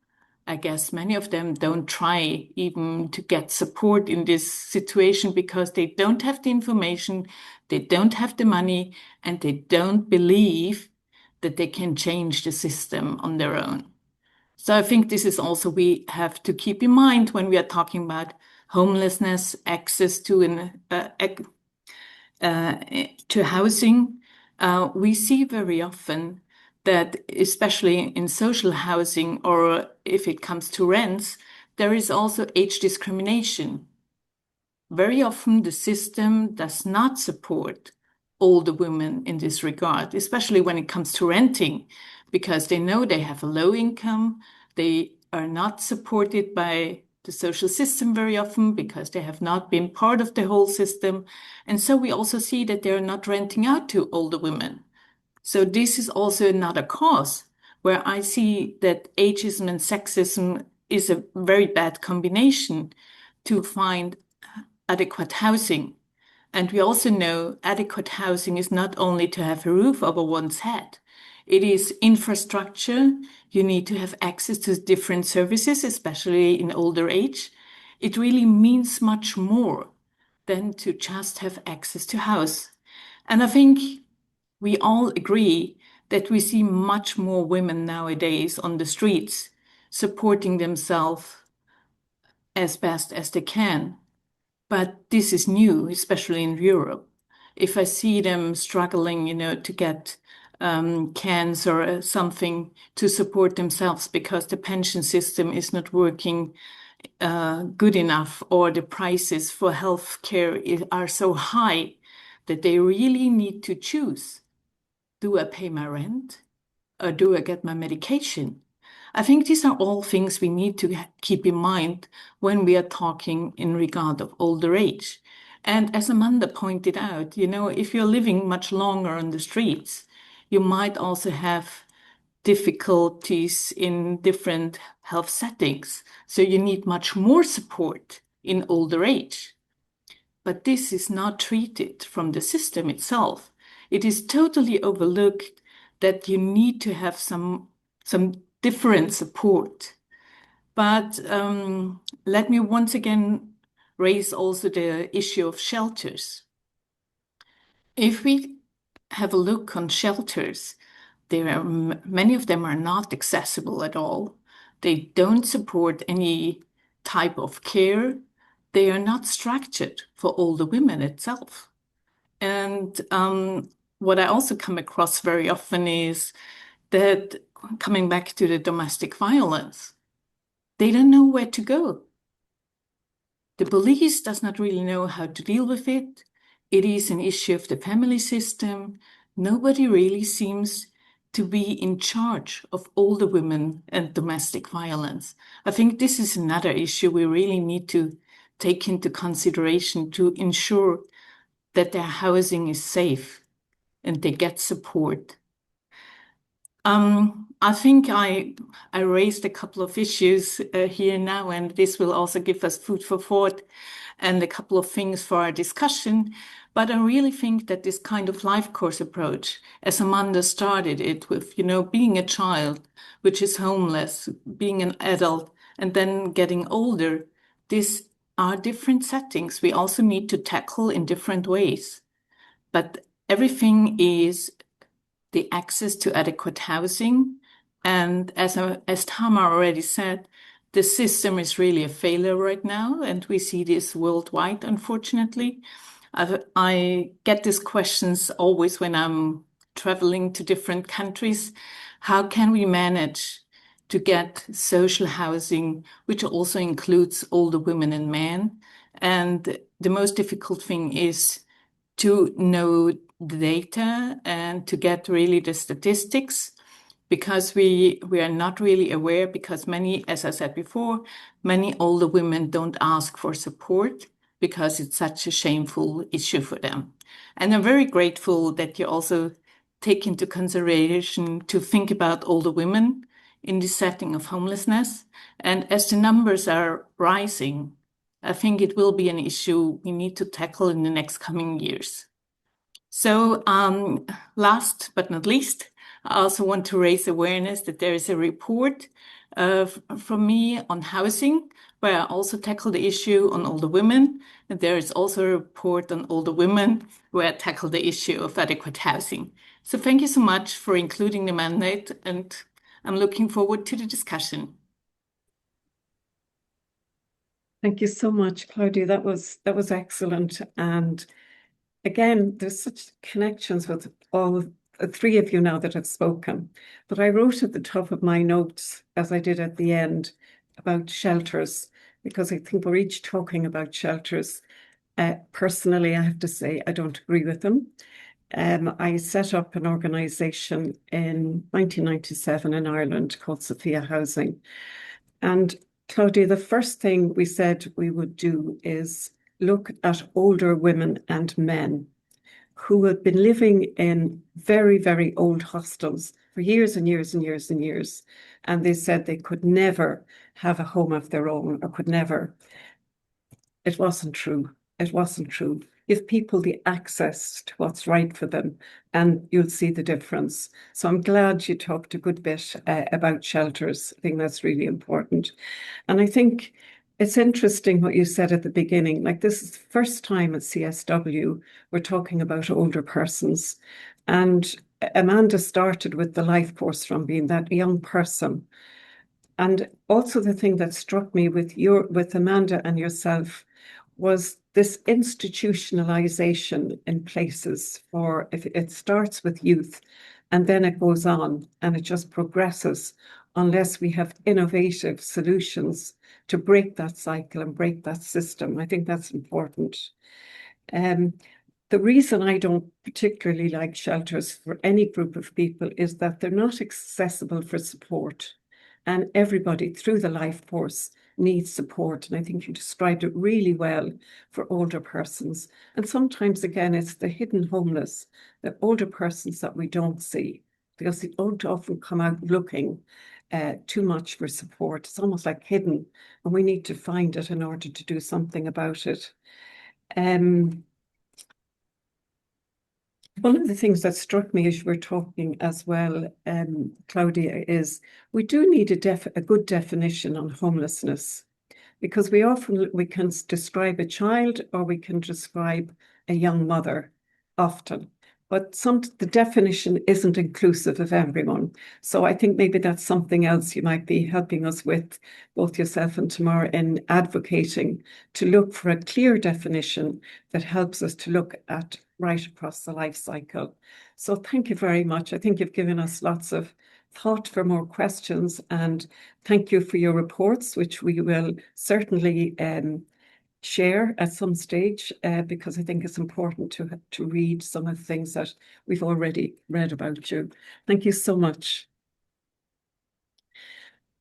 I guess many of them don't try even to get support in this situation because they don't have the information, they don't have the money, and they don't believe that they can change the system on their own. So I think this is also we have to keep in mind when we are talking about homelessness, access to housing. We see very often that, especially in social housing or if it comes to rents, there is also age discrimination. Very often the system does not support older women in this regard, especially when it comes to renting, because they know they have a low income, they are not supported by the social system very often because they have not been part of the whole system. And so we also see that they're not renting out to older women. So this is also another cause where I see that ageism and sexism is a very bad combination to find adequate housing. And we also know adequate housing is not only to have a roof over one's head. It is infrastructure. You need to have access to different services, especially in older age. It really means much more than to just have access to house. And I think we all agree that we see much more women nowadays on the streets supporting themselves as best as they can. But this is new, especially in Europe. If I see them struggling, to get cans or something to support themselves because the pension system is not working good enough, or the prices for healthcare are so high that they really need to choose. Do I pay my rent or do I get my medication? I think these are all things we need to keep in mind when we are talking in regard of older age. And as Amanda pointed out, if you're living much longer on the streets, you might also have difficulties in different health settings. So you need much more support in older age. But this is not treated from the system itself. It is totally overlooked that you need to have some different support. But let me once again raise also the issue of shelters. If we have a look on shelters, many of them are not accessible at all. They don't support any type of care. They are not structured for older women itself. And what I also come across very often is that, coming back to the domestic violence, they don't know where to go. The police does not really know how to deal with it. It is an issue of the family system. Nobody really seems to be in charge of older women and domestic violence. I think this is another issue we really need to take into consideration to ensure that their housing is safe and they get support. I think I raised a couple of issues here now, and this will also give us food for thought and a couple of things for our discussion. But I really think that this kind of life course approach, as Amanda started it with, being a child, which is homeless, being an adult, and then getting older, these are different settings we also need to tackle in different ways. But everything is the access to adequate housing. And as Tama already said, the system is really a failure right now, and we see this worldwide, unfortunately. I get these questions always when I'm traveling to different countries. How can we manage to get social housing, which also includes older women and men? And the most difficult thing is to know the data and to get really the statistics, because we are not really aware, because many, as I said before, many older women don't ask for support because it's such a shameful issue for them. And I'm very grateful that you also take into consideration to think about older women in the setting of homelessness. And as the numbers are rising, I think it will be an issue we need to tackle in the next coming years. So last but not least, I also want to raise awareness that there is a report from me on housing, where I also tackle the issue on older women. And there is also a report on older women where I tackle the issue of adequate housing. So thank you so much for including the mandate, and I'm looking forward to the discussion. Thank you so much, Claudia. That was excellent. And again, there's such connections with all three of you now that have spoken. But I wrote at the top of my notes, as I did at the end, about shelters, because I think we're each talking about shelters. Personally, I have to say I don't agree with them. I set up an organisation in 1997 in Ireland called Sophia Housing. And Claudia, the first thing we said we would do is look at older women and men who had been living in very, very old hostels for years and years and years and years. And they said they could never have a home of their own or could never. It wasn't true. It wasn't true. Give people the access to what's right for them, and you'll see the difference. So I'm glad you talked a good bit about shelters. I think that's really important. And I think it's interesting what you said at the beginning. Like, this is the first time at CSW we're talking about older persons. And Amanda started with the life course from being that young person. And also the thing that struck me with Amanda and yourself was this institutionalization in places for, if it starts with youth and then it goes on and it just progresses unless we have innovative solutions to break that cycle and break that system. I think that's important. The reason I don't particularly like shelters for any group of people is that they're not accessible for support. And everybody through the life course needs support. And I think you described it really well for older persons. And sometimes, again, it's the hidden homeless, the older persons that we don't see, because they don't often come out looking too much for support. It's almost like hidden, and we need to find it in order to do something about it. One of the things that struck me as you were talking as well, Claudia, is we do need a good definition on homelessness, because we can describe a child or we can describe a young mother often, but the definition isn't inclusive of everyone. So I think maybe that's something else you might be helping us with, both yourself and Tamara, in advocating to look for a clear definition that helps us to look at right across the life cycle. So thank you very much. I think you've given us lots of thought for more questions, and thank you for your reports, which we will certainly share at some stage, because I think it's important to read some of the things that we've already read about you. Thank you so much.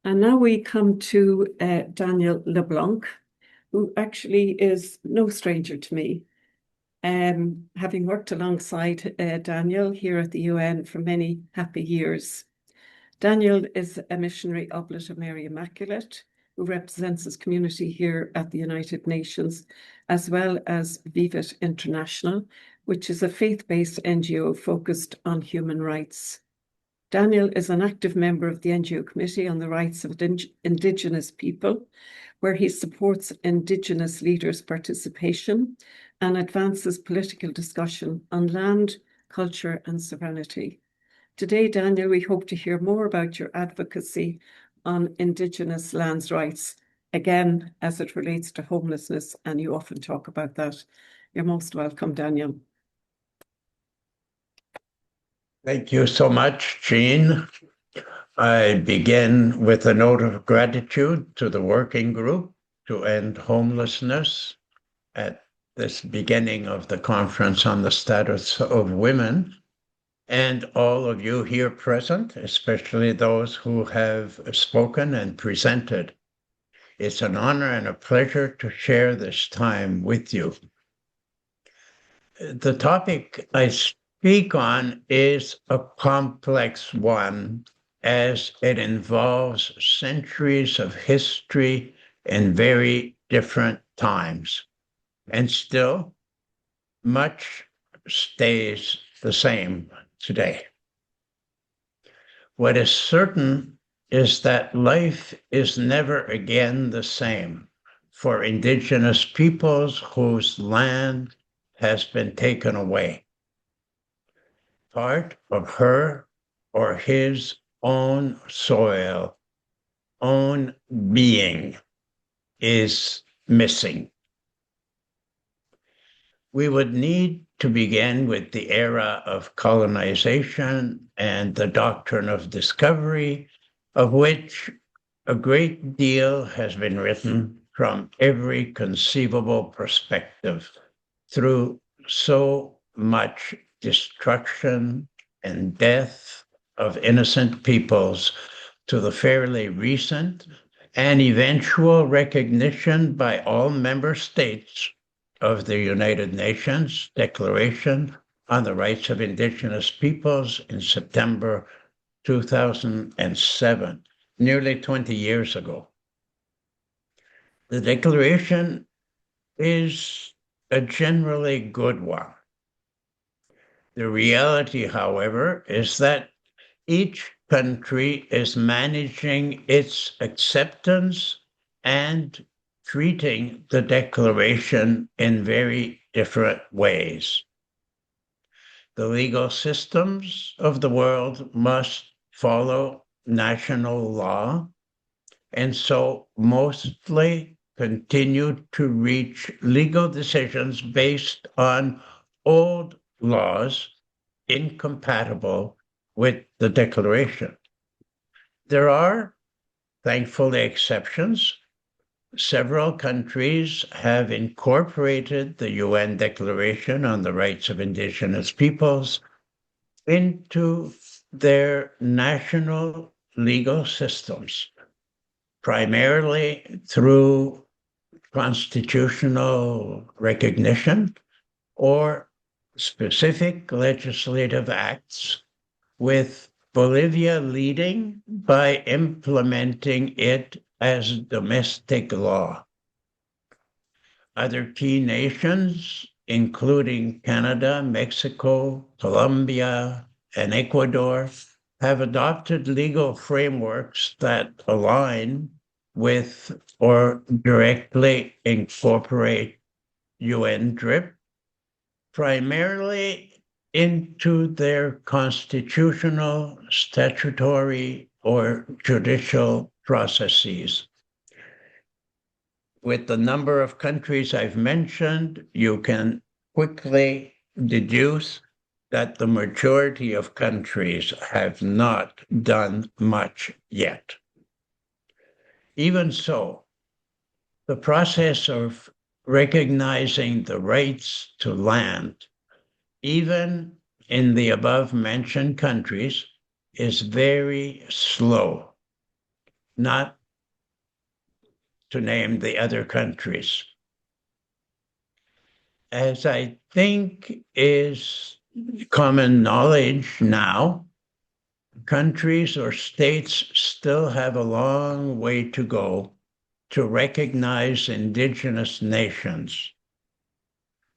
And now we come to Daniel LeBlanc, who actually is no stranger to me. Having worked alongside Daniel here at the UN for many happy years. Daniel is a missionary oblat of Mary Immaculate, who represents his community here at the United Nations, as well as Vivat International, which is a faith-based NGO focused on human rights. Daniel is an active member of the NGO Committee on the Rights of Indigenous People, where he supports Indigenous leaders' participation and advances political discussion on land, culture, and sovereignty. Today, Daniel, we hope to hear more about your advocacy on Indigenous lands rights, again, as it relates to homelessness, and you often talk about that. You're most welcome, Daniel. Thank you so much, Jean. I begin with a note of gratitude to the working group to end homelessness at this beginning of the Conference on the Status of Women, and all of you here present, especially those who have spoken and presented. It's an honor and a pleasure to share this time with you. The topic I speak on is a complex one, as it involves centuries of history in very different times. And still, much stays the same today. What is certain is that life is never again the same for Indigenous peoples whose land has been taken away. Part of her or his own soil, own being is missing. We would need to begin with the era of colonization and the doctrine of discovery, of which a great deal has been written from every conceivable perspective through so much destruction and death of innocent peoples to the fairly recent and eventual recognition by all member states of the United Nations Declaration on the Rights of Indigenous Peoples in September 2007, nearly 20 years ago. The Declaration is a generally good one. The reality, however, is that each country is managing its acceptance and treating the Declaration in very different ways. The legal systems of the world must follow national law, and so mostly continue to reach legal decisions based on old laws incompatible with the Declaration. There are, thankfully, exceptions. Several countries have incorporated the UN Declaration on the Rights of Indigenous Peoples into their national legal systems, primarily through constitutional recognition or specific legislative acts, with Bolivia leading by implementing it as domestic law. Other key nations, including Canada, Mexico, Colombia, and Ecuador, have adopted legal frameworks that align with or directly incorporate UN DRIP, primarily into their constitutional, statutory, or judicial processes. With the number of countries I've mentioned, you can quickly deduce that the majority of countries have not done much yet. Even so, the process of recognizing the rights to land, even in the above-mentioned countries, is very slow, not to name the other countries. As I think is common knowledge now, countries or states still have a long way to go to recognize indigenous nations.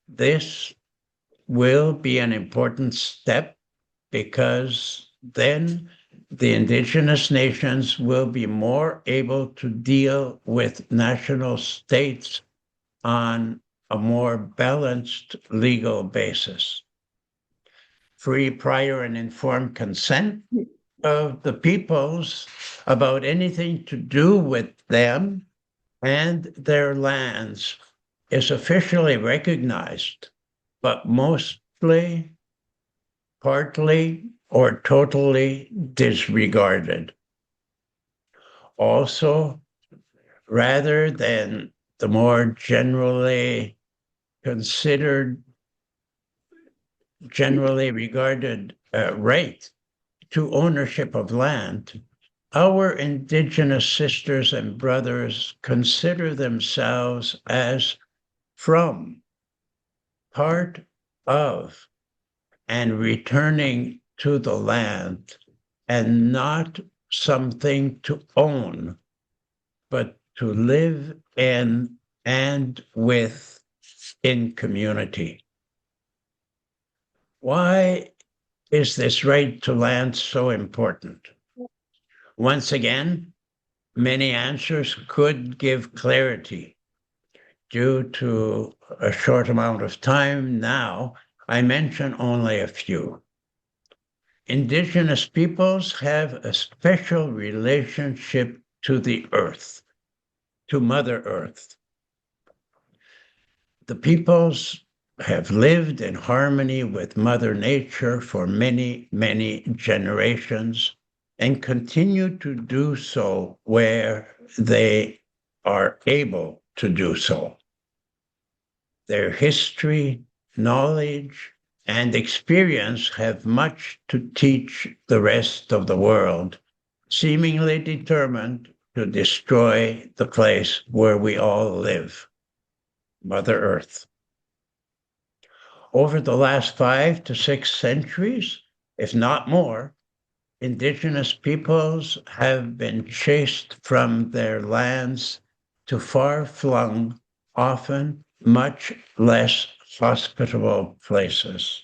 This will be an important step because then the indigenous nations will be more able to deal with national states on a more balanced legal basis. Free, prior, and informed consent of the peoples about anything to do with them and their lands is officially recognized, but mostly, partly, or totally disregarded. Also, rather than the more generally regarded right to ownership of land, our indigenous sisters and brothers consider themselves as from, part of, and returning to the land, and not something to own, but to live in and in community. Why is this right to land so important? Once again, many answers could give clarity. Due to a short amount of time now, I mention only a few. Indigenous peoples have a special relationship to the earth, to Mother Earth. The peoples have lived in harmony with Mother Nature for many, many generations and continue to do so where they are able to do so. Their history, knowledge, and experience have much to teach the rest of the world, seemingly determined to destroy the place where we all live, Mother Earth. Over the last 5 to 6 centuries, if not more, Indigenous peoples have been chased from their lands to far-flung, often much less hospitable places.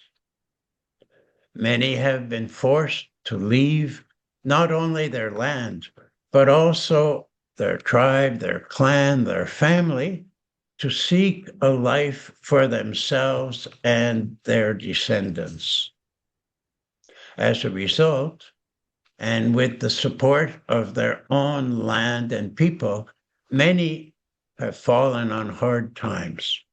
Many have been forced to leave not only their land, but also their tribe, their clan, their family, to seek a life for themselves and their descendants. As a result, and with the support of their own land and people, many have fallen on hard times.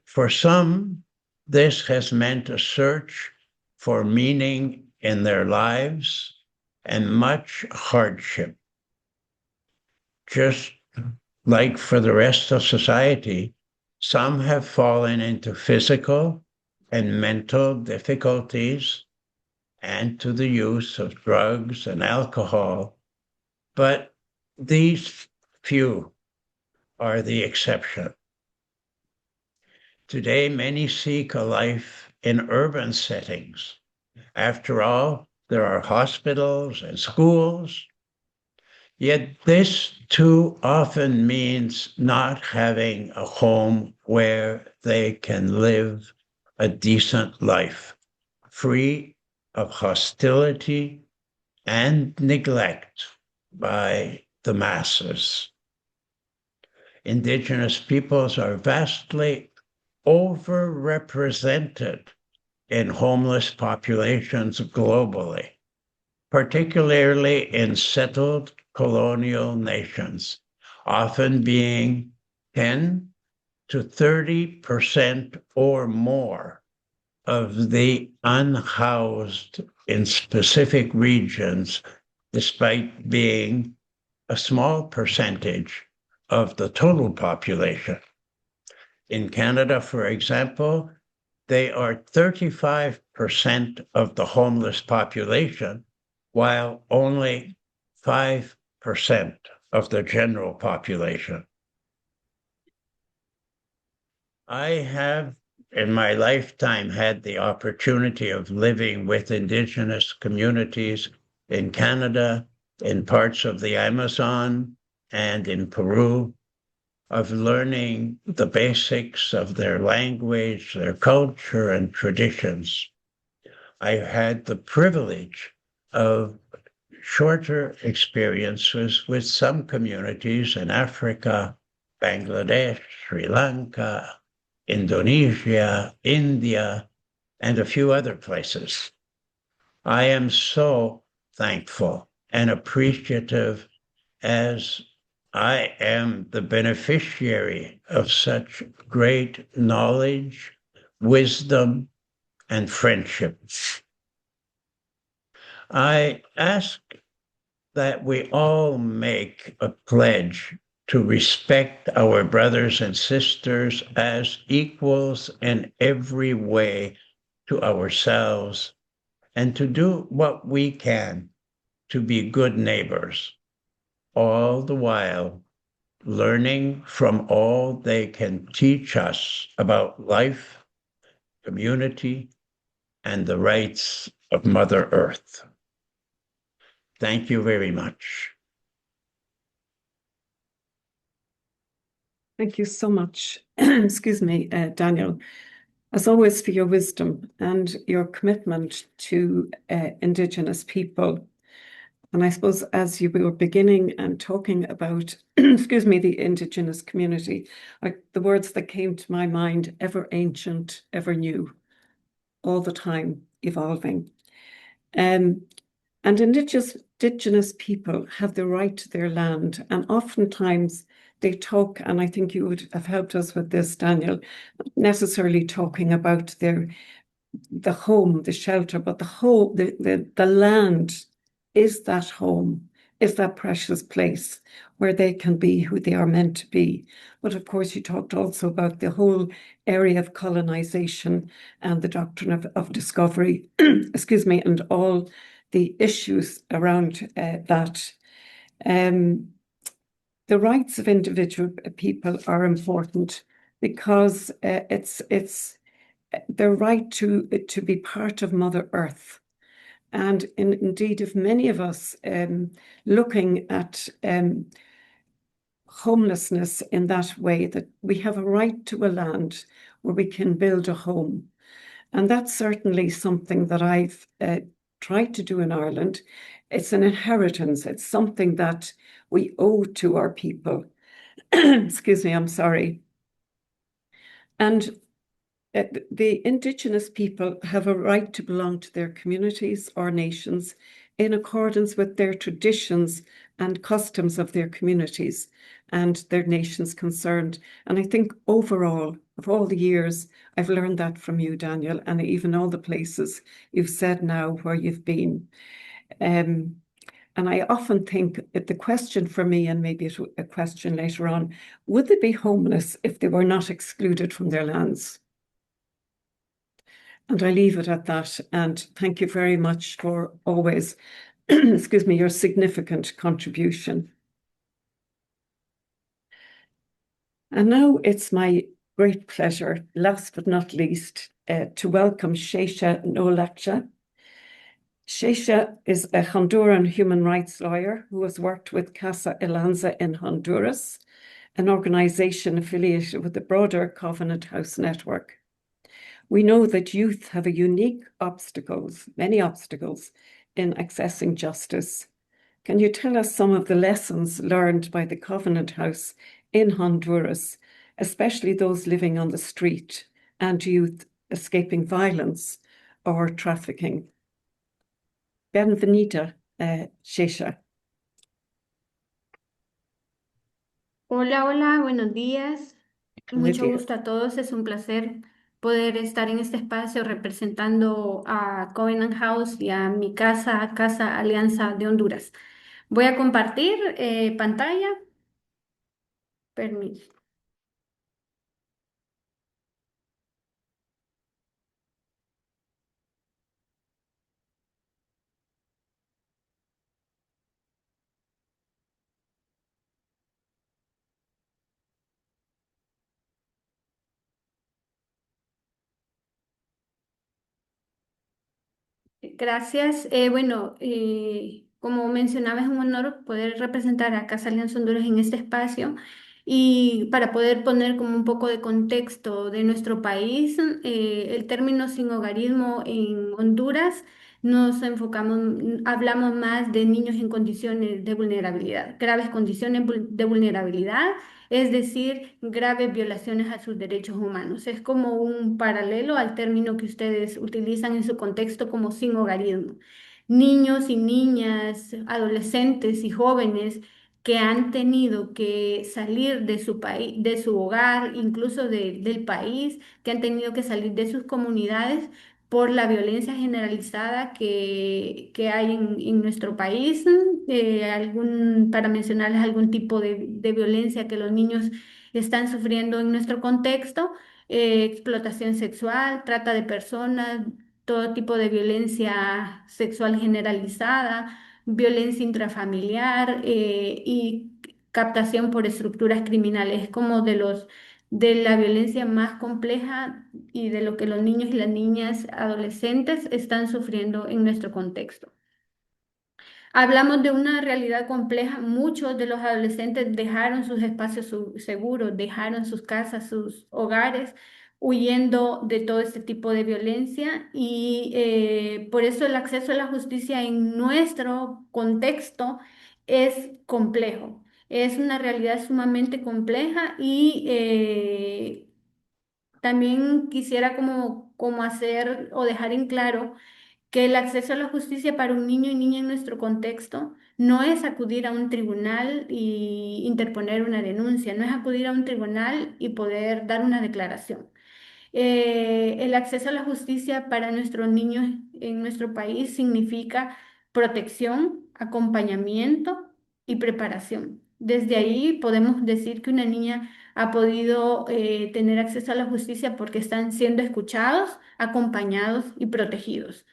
For some, this has meant a search for meaning in their lives and much hardship. Just like for the rest of society, some have fallen into physical and mental difficulties and to the use of drugs and alcohol, but these few are the exception. Today, many seek a life in urban settings. After all, there are hospitals and schools, yet this too often means not having a home where they can live a decent life, free of hostility and neglect by the masses. Indigenous peoples are vastly overrepresented in homeless populations globally, particularly in settled colonial nations, often being 10 to 30% or more of the unhoused in specific regions, despite being a small percentage of the total population. In Canada, for example, they are 35% of the homeless population, while only 5% of the general population. I have in my lifetime had the opportunity of living with Indigenous communities in Canada, in parts of the Amazon, and in Peru, of learning the basics of their language, their culture, and traditions. I had the privilege of shorter experiences with some communities in Africa, Bangladesh, Sri Lanka, Indonesia, India, and a few other places. I am so thankful and appreciative, as I am the beneficiary of such great knowledge, wisdom, and friendship. I ask that we all make a pledge to respect our brothers and sisters as equals in every way to ourselves, and to do what we can to be good neighbors, all the while learning from all they can teach us about life, community, and the rights of Mother Earth. Thank you very much. Thank you so much, excuse me, Daniel, as always, for your wisdom and your commitment to Indigenous people. And I suppose as you were beginning and talking about, excuse me, the Indigenous community, the words that came to my mind, ever ancient, ever new, all the time evolving. And Indigenous people have the right to their land, and oftentimes they talk, and I think you would have helped us with this, Daniel, necessarily talking about the home, the shelter, but the land is that home, is that precious place where they can be who they are meant to be. But of course, you talked also about the whole area of colonization and the doctrine of discovery, excuse me, and all the issues around that. Um, the rights of individual people are important because it's their right to be part of Mother Earth. And indeed, if many of us looking at homelessness in that way, that we have a right to a land where we can build a home. And that's certainly something that I've tried to do in Ireland. It's an inheritance. It's something that we owe to our people. Excuse me, I'm sorry. And the Indigenous people have a right to belong to their communities or nations in accordance with their traditions and customs of their communities and their nations concerned. And I think overall, of all the years, I've learned that from you, Daniel, and even all the places you've said now where you've been. And I often think the question for me, and maybe a question later on, would they be homeless if they were not excluded from their lands? And I leave it at that. And thank you very much for always, excuse me, your significant contribution. And now it's my great pleasure, last but not least, to welcome Sheisha Nolaksha. Sheisha is a Honduran human rights lawyer who has worked with Casa Elanza in Honduras, an organization affiliated with the broader Covenant House network. We know that youth have many obstacles in accessing justice. Can you tell us some of the lessons learned by the Covenant House in Honduras, especially those living on the street and youth escaping violence or trafficking? Bienvenida, Sheisha. Hola, hola, buenos días. Buenos Mucho días. gusto a todos. Es un placer poder estar en este espacio representando a Covenant House y a mi casa, Casa Alianza de Honduras. Voy a compartir pantalla. Permiso. Gracias. Bueno, como mencionaba, es un honor poder representar a Casa Alianza Honduras en este espacio y para poder poner como un poco de contexto de nuestro país, el término sin hogarismo en Honduras nos enfocamos, hablamos más de niños en condiciones de vulnerabilidad, graves condiciones de vulnerabilidad, es decir, graves violaciones a sus derechos humanos. Es como un paralelo al término que ustedes utilizan en su contexto como sin hogarismo. Niños y niñas, adolescentes y jóvenes que han tenido que salir de su país, de su hogar, incluso del país, que han tenido que salir de sus comunidades por la violencia generalizada que hay en nuestro país, para mencionarles algún tipo de violencia que los niños están sufriendo en nuestro contexto, explotación sexual, trata de personas, todo tipo de violencia sexual generalizada, violencia intrafamiliar y captación por estructuras criminales, como de la violencia más compleja y de lo que los niños y las niñas adolescentes están sufriendo en nuestro contexto. Hablamos de una realidad compleja. Muchos de los adolescentes dejaron sus espacios seguros, dejaron sus casas, sus hogares, huyendo de todo este tipo de violencia y por eso el acceso a la justicia en nuestro contexto es complejo. Es una realidad sumamente compleja y también quisiera como hacer o dejar en claro que el acceso a la justicia para un niño y niña en nuestro contexto no es acudir a un tribunal y interponer una denuncia, no es acudir a un tribunal y poder dar una declaración. El acceso a la justicia para nuestros niños en nuestro país significa protección, acompañamiento y preparación. Desde ahí podemos decir que una niña ha podido tener acceso a la justicia porque están siendo escuchados, acompañados y protegidos.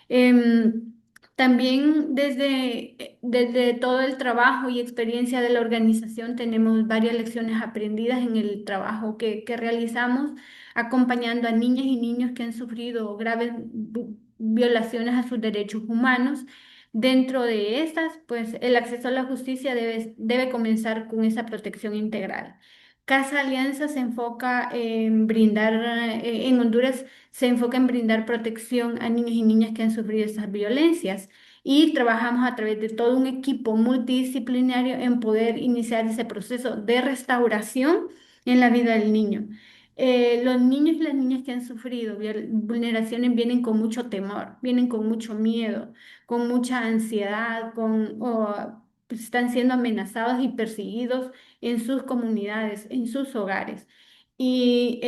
Em, También desde todo el trabajo y experiencia de la organización tenemos varias lecciones aprendidas en el trabajo que realizamos, acompañando a niñas y niños que han sufrido graves violaciones a sus derechos humanos. Dentro de estas, pues el acceso a la justicia debe comenzar con esa protección integral. Casa Alianza se enfoca en brindar, en Honduras se enfoca en brindar protección a niños y niñas que han sufrido estas violencias y trabajamos a través de todo un equipo multidisciplinario en poder iniciar ese proceso de restauración en la vida del niño. Los niños y las niñas que han sufrido vulneraciones vienen con mucho temor, vienen con mucho miedo, con mucha ansiedad, pues, están siendo amenazados y perseguidos en sus comunidades, en sus hogares. Y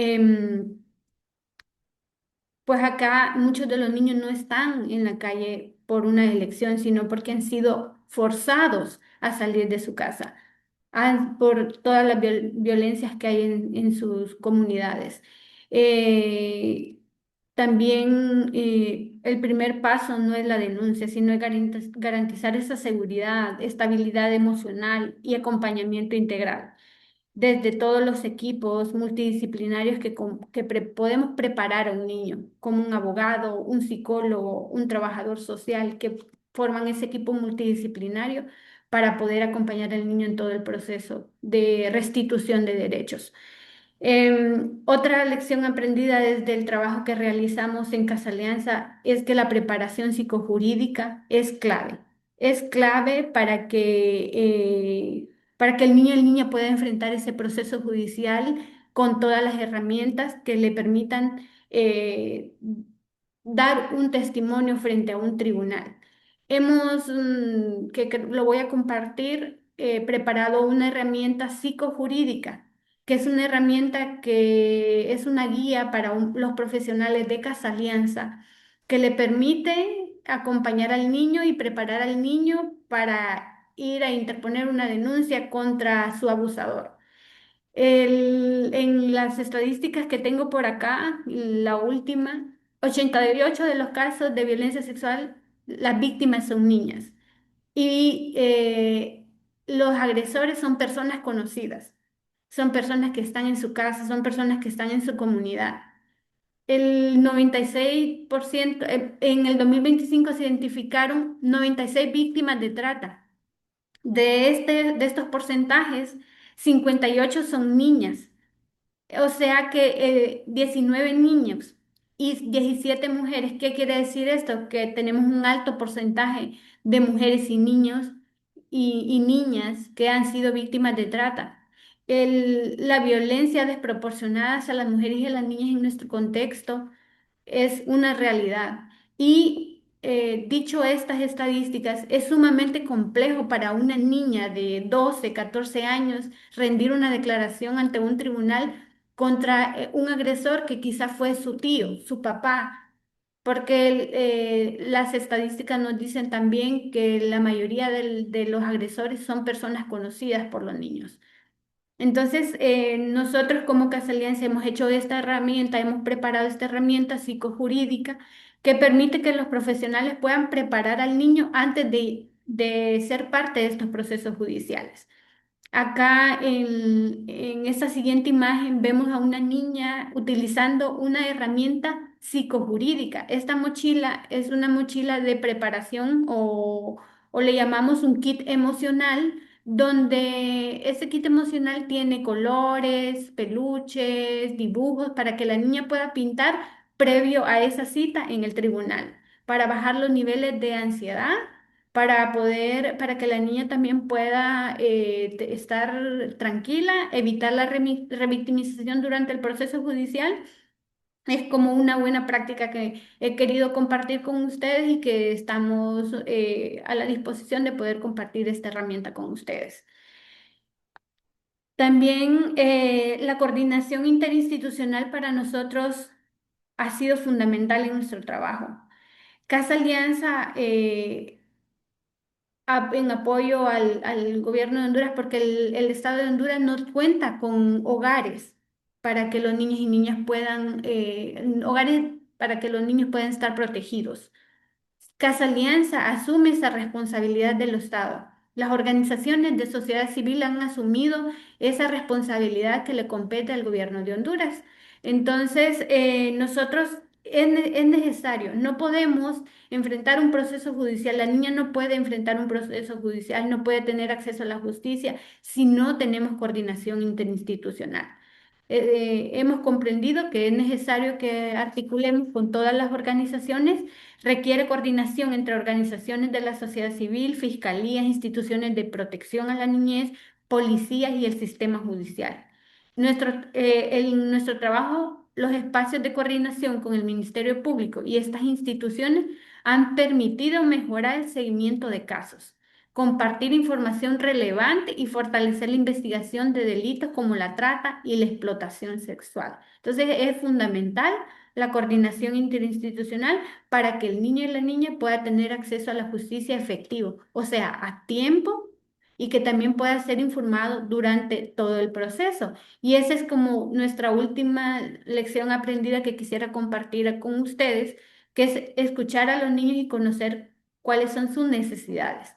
pues acá muchos de los niños no están en la calle por una elección, sino porque han sido forzados a salir de su casa, por todas las violencias que hay en sus comunidades. Eh, También el primer paso no es la denuncia, sino es garantizar esa seguridad, estabilidad emocional y acompañamiento integral desde todos los equipos multidisciplinarios que podemos preparar a un niño, como un abogado, un psicólogo, un trabajador social, que forman ese equipo multidisciplinario para poder acompañar al niño en todo el proceso de restitución de derechos. Otra lección aprendida desde el trabajo que realizamos en Casa Alianza es que la preparación psicojurídica es clave. Es clave para que el niño y la niña pueda enfrentar ese proceso judicial con todas las herramientas que le permitan dar un testimonio frente a un tribunal. Hemos, que lo voy a compartir, preparado una herramienta psicojurídica que es una herramienta que es una guía para los profesionales de Casa Alianza, que le permite acompañar al niño y preparar al niño para ir a interponer una denuncia contra su abusador. En las estadísticas que tengo por acá, la última, 88 de los casos de violencia sexual, las víctimas son niñas y los agresores son personas conocidas, son personas que están en su casa, son personas que están en su comunidad. El 96%, en el 2025 se identificaron 96 víctimas de trata. De estos porcentajes, 58 son niñas. O sea que 19 niños y 17 mujeres. ¿Qué quiere decir esto? Que tenemos un alto porcentaje de mujeres y niños y niñas que han sido víctimas de trata. La violencia desproporcionada hacia las mujeres y a las niñas en nuestro contexto es una realidad. Y dicho estas estadísticas, es sumamente complejo para una niña de 12, 14 años rendir una declaración ante un tribunal contra un agresor que quizá fue su tío, su papá, porque las estadísticas nos dicen también que la mayoría de los agresores son personas conocidas por los niños. Entonces, nosotros como Casa Alianza hemos hecho esta herramienta, hemos preparado esta herramienta psicojurídica que permite que los profesionales puedan preparar al niño antes de ser parte de estos procesos judiciales. Acá en esta siguiente imagen vemos a una niña utilizando una herramienta psicojurídica. Esta mochila es una mochila de preparación o le llamamos un kit emocional, donde ese kit emocional tiene colores, peluches, dibujos para que la niña pueda pintar previo a esa cita en el tribunal, para bajar los niveles de ansiedad para que la niña también pueda estar tranquila, evitar la revictimización durante el proceso judicial. Es como una buena práctica que he querido compartir con ustedes y que estamos a la disposición de poder compartir esta herramienta con ustedes. También la coordinación interinstitucional para nosotros ha sido fundamental en nuestro trabajo. Casa Alianza en apoyo al gobierno de Honduras porque el Estado de Honduras no cuenta con hogares para que los niños y niñas puedan, hogares para que los niños puedan estar protegidos. Casa Alianza asume esa responsabilidad del Estado. Las organizaciones de sociedad civil han asumido esa responsabilidad que le compete al gobierno de Honduras. Entonces, nosotros es necesario, no podemos enfrentar un proceso judicial, la niña no puede enfrentar un proceso judicial, no puede tener acceso a la justicia si no tenemos coordinación interinstitucional. Hemos comprendido que es necesario que articulemos con todas las organizaciones. Requiere coordinación entre organizaciones de la sociedad civil, fiscalías, instituciones de protección a la niñez, policías y el sistema judicial. En nuestro trabajo, los espacios de coordinación con el Ministerio Público y estas instituciones han permitido mejorar el seguimiento de casos, compartir información relevante y fortalecer la investigación de delitos como la trata y la explotación sexual. Entonces, es fundamental la coordinación interinstitucional para que el niño y la niña puedan tener acceso a la justicia efectivo, o sea, a tiempo y que también pueda ser informado durante todo el proceso. Y esa es como nuestra última lección aprendida que quisiera compartir con ustedes, que es escuchar a los niños y conocer cuáles son sus necesidades.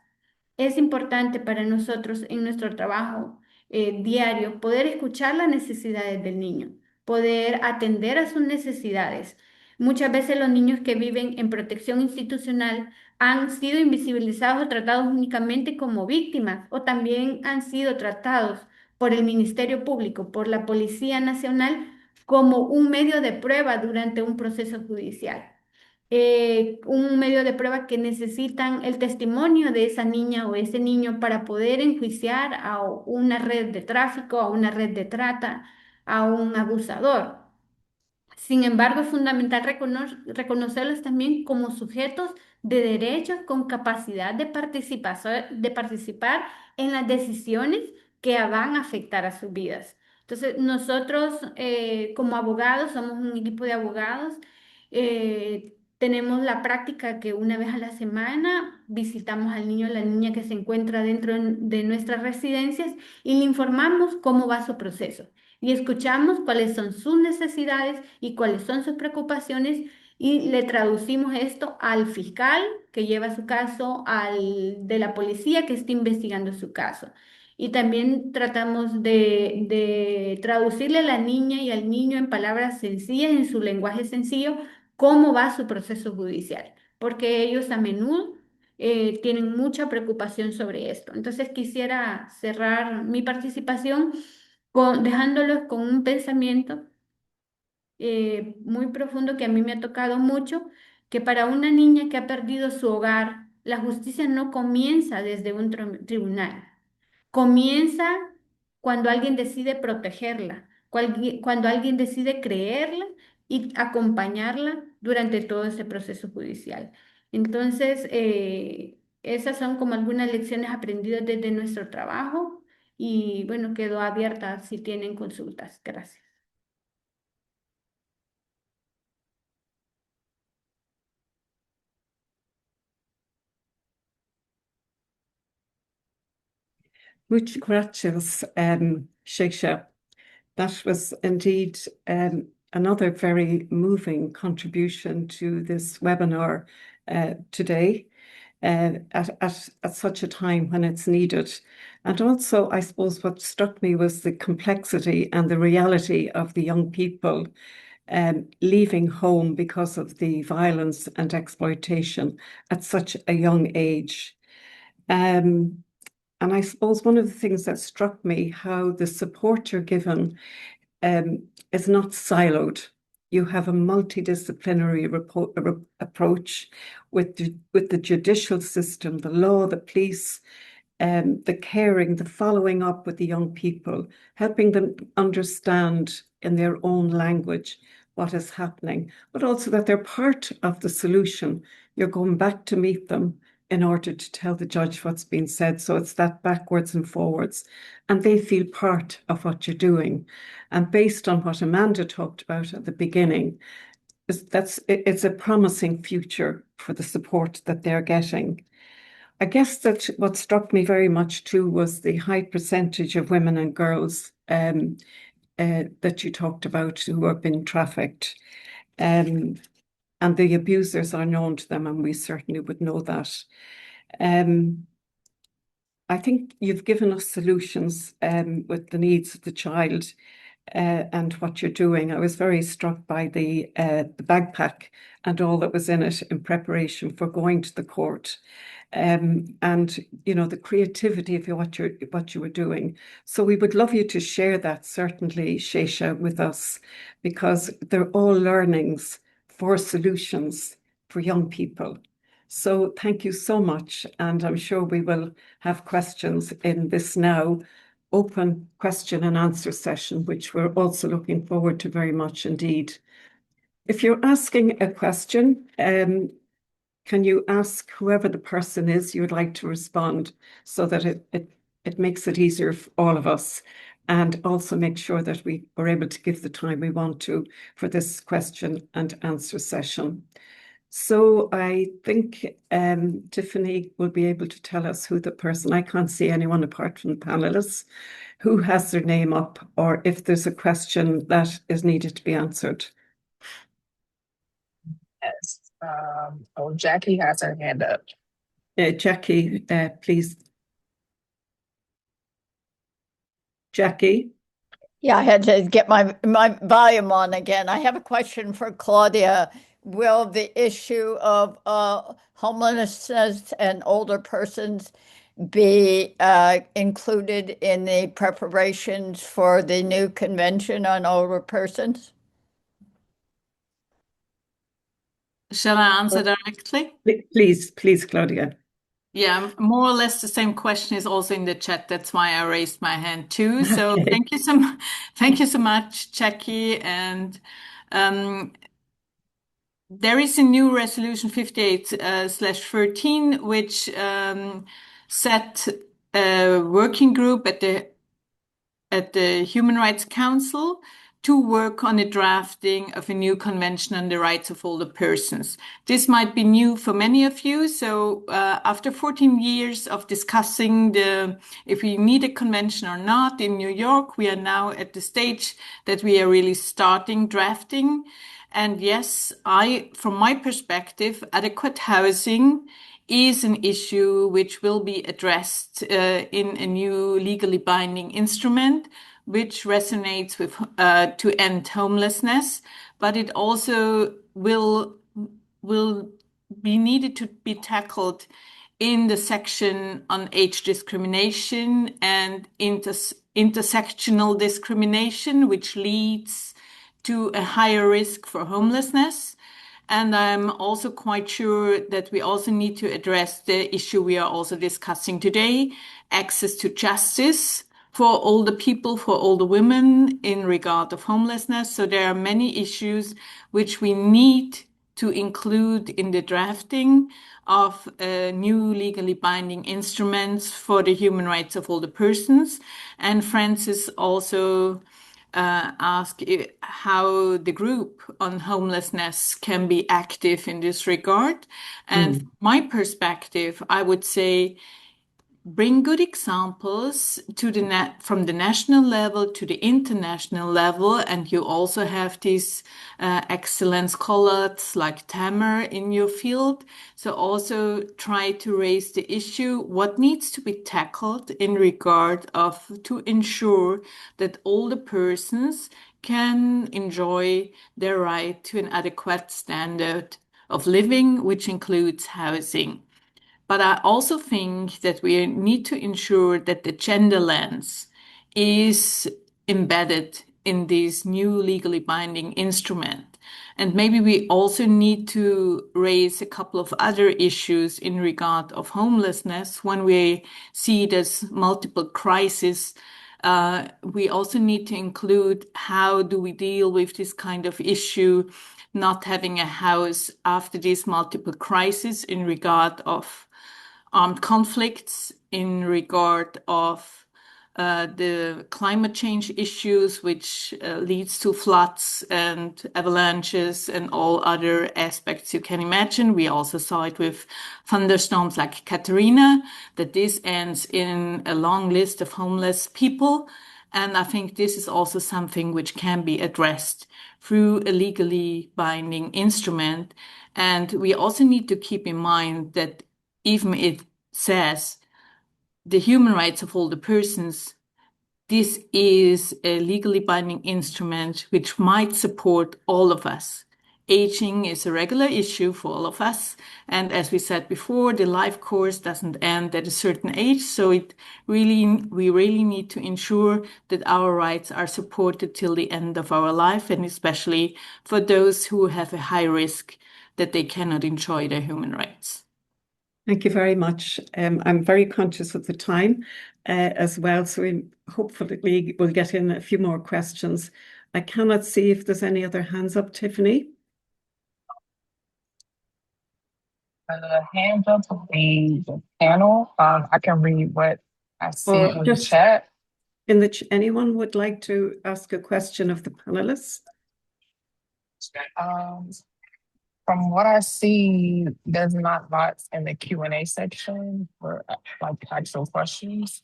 Es importante para nosotros en nuestro trabajo diario poder escuchar las necesidades del niño, poder atender a sus necesidades. Muchas veces los niños que viven en protección institucional han sido invisibilizados o tratados únicamente como víctimas o también han sido tratados por el Ministerio Público, por la Policía Nacional, como un medio de prueba durante un proceso judicial. Un medio de prueba que necesitan el testimonio de esa niña o ese niño para poder enjuiciar a una red de tráfico, a una red de trata, a un abusador. Sin embargo, es fundamental reconocerlos también como sujetos de derechos con capacidad de participar en las decisiones que van a afectar a sus vidas. Entonces, nosotros como abogados, somos un equipo de abogados, tenemos la práctica que una vez a la semana visitamos al niño o la niña que se encuentra dentro de nuestras residencias y le informamos cómo va su proceso y escuchamos cuáles son sus necesidades y cuáles son sus preocupaciones y le traducimos esto al fiscal que lleva su caso, al de la policía que está investigando su caso. Y también tratamos de traducirle a la niña y al niño en palabras sencillas, en su lenguaje sencillo, cómo va su proceso judicial, porque ellos a menudo tienen mucha preocupación sobre esto. Entonces quisiera cerrar mi participación dejándolos con un pensamiento muy profundo que a mí me ha tocado mucho, que para una niña que ha perdido su hogar, la justicia no comienza desde un tribunal, comienza cuando alguien decide protegerla, cuando alguien decide creerla y acompañarla durante todo ese proceso judicial. Entonces, esas son como algunas lecciones aprendidas desde nuestro trabajo y bueno, quedo abierta si tienen consultas. Gracias. Muchas gracias, Sheisha. That was indeed another very moving contribution to this webinar today at such a time when it's needed. And also, I suppose what struck me was the complexity and the reality of the young people leaving home because of the violence and exploitation at such a young age. And I suppose one of the things that struck me, how the support you're given is not siloed. You have a multidisciplinary approach with the judicial system, the law, the police, the caring, the following up with the young people, helping them understand in their own language what is happening, but also that they're part of the solution. You're going back to meet them in order to tell the judge what's been said. So it's that backwards and forwards. And they feel part of what you're doing. And based on what Amanda talked about at the beginning, it's a promising future for the support that they're getting. I guess that what struck me very much too was the high percentage of women and girls that you talked about who have been trafficked. and the abusers are known to them, and we certainly would know that. I think you've given us solutions with the needs of the child and what you're doing. I was very struck by the backpack and all that was in it in preparation for going to the court. And you know, the creativity of what you were doing. So we would love you to share that, certainly, Sheisha, with us, because they're all learnings for solutions for young people. So thank you so much, and I'm sure we will have questions in this now open question and answer session, which we're also looking forward to very much indeed. If you're asking a question, can you ask whoever the person is you would like to respond, so that it makes it easier for all of us, and also make sure that we are able to give the time we want to for this question and answer session. So I think Tiffany will be able to tell us who the person, I can't see anyone apart from the panelists, who has their name up, or if there's a question that is needed to be answered. Yes. Jackie has her hand up. Jackie, please. Jackie? Yeah, I had to get my volume on again. I have a question for Claudia. Will the issue of homelessness and older persons be included in the preparations for the new convention on older persons? Shall I answer directly? Please, Claudia. Yeah, more or less the same question is also in the chat. That's why I raised my hand too. So Okay. thank you so much, Jackie. And there is a new resolution 58/13, which set a working group at the Human Rights Council to work on the drafting of a new convention on the rights of older persons. This might be new for many of you. So after 14 years of discussing if we need a convention or not in New York, we are now at the stage that we are really starting drafting. And yes, from my perspective, adequate housing is an issue which will be addressed in a new legally binding instrument, which resonates with to end homelessness, but it also will be needed to be tackled in the section on age discrimination and intersectional discrimination, which leads to a higher risk for homelessness. And I'm also quite sure that we also need to address the issue we are also discussing today, access to justice for older people, for older women in regard of homelessness. So there are many issues which we need to include in the drafting of new legally binding instruments for the human rights of older persons. And Francis also ask how the group on homelessness can be active in this regard. And from my perspective, I would say bring good examples to from the national level to the international level. And you also have these excellent scholars like Tamer in your field. So also try to raise the issue, what needs to be tackled in regard of to ensure that older persons can enjoy their right to an adequate standard of living, which includes housing. But I also think that we need to ensure that the gender lens is embedded in this new legally binding instrument. And maybe we also need to raise a couple of other issues in regard of homelessness. When we see it as multiple crises, we also need to include how do we deal with this kind of issue, not having a house after these multiple crises in regard of armed conflicts, in regard of the climate change issues, which leads to floods and avalanches and all other aspects you can imagine. We also saw it with thunderstorms like Katrina, that this ends in a long list of homeless people. And I think this is also something which can be addressed through a legally binding instrument. And we also need to keep in mind that even it says the human rights of all the persons, this is a legally binding instrument which might support all of us. Aging is a regular issue for all of us. And as we said before, the life course doesn't end at a certain age. So we really need to ensure that our rights are supported till the end of our life, and especially for those who have a high risk that they cannot enjoy their human rights. Thank you very much. I'm very conscious of the time as well, so we hopefully will get in a few more questions. I cannot see if there's any other hands up, Tiffany. Hands up of the panel. I can read what I see Or in the just chat. anyone would like to ask a question of the panelists? From what I see, there's not lots in the Q&A section for like actual questions.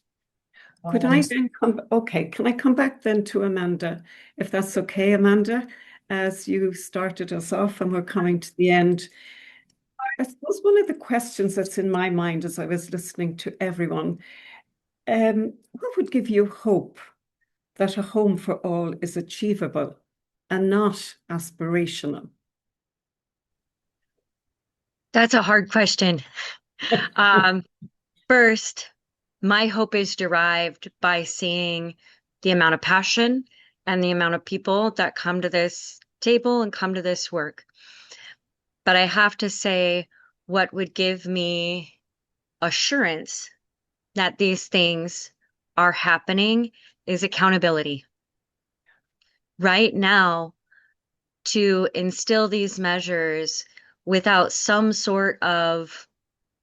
Could I then can I come back then to Amanda, if that's okay, Amanda, as you started us off and we're coming to the end. I suppose one of the questions that's in my mind as I was listening to everyone, what would give you hope that a home for all is achievable and not aspirational? That's a hard question. First, my hope is derived by seeing the amount of passion and the amount of people that come to this table and come to this work. But I have to say, what would give me assurance that these things are happening is accountability. Right now, to instill these measures without some sort of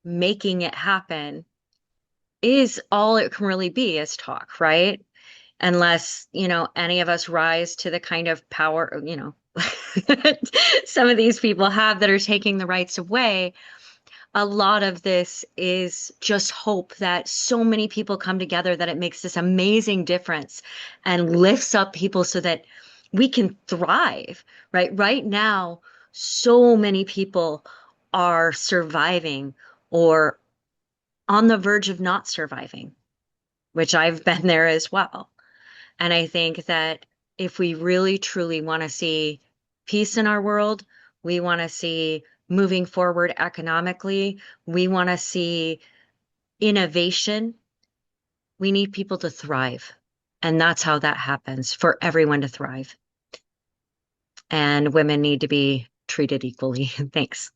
making it happen is all it can really be is talk, right? Unless, any of us rise to the kind of power, some of these people have that are taking the rights away. A lot of this is just hope that so many people come together that it makes this amazing difference and lifts up people so that we can thrive, right? Right now, so many people are surviving or on the verge of not surviving, which I've been there as well. And I think that if we really truly want to see peace in our world, we want to see moving forward economically, we want to see innovation, we need people to thrive. And that's how that happens, for everyone to thrive. And women need to be treated equally. Thanks.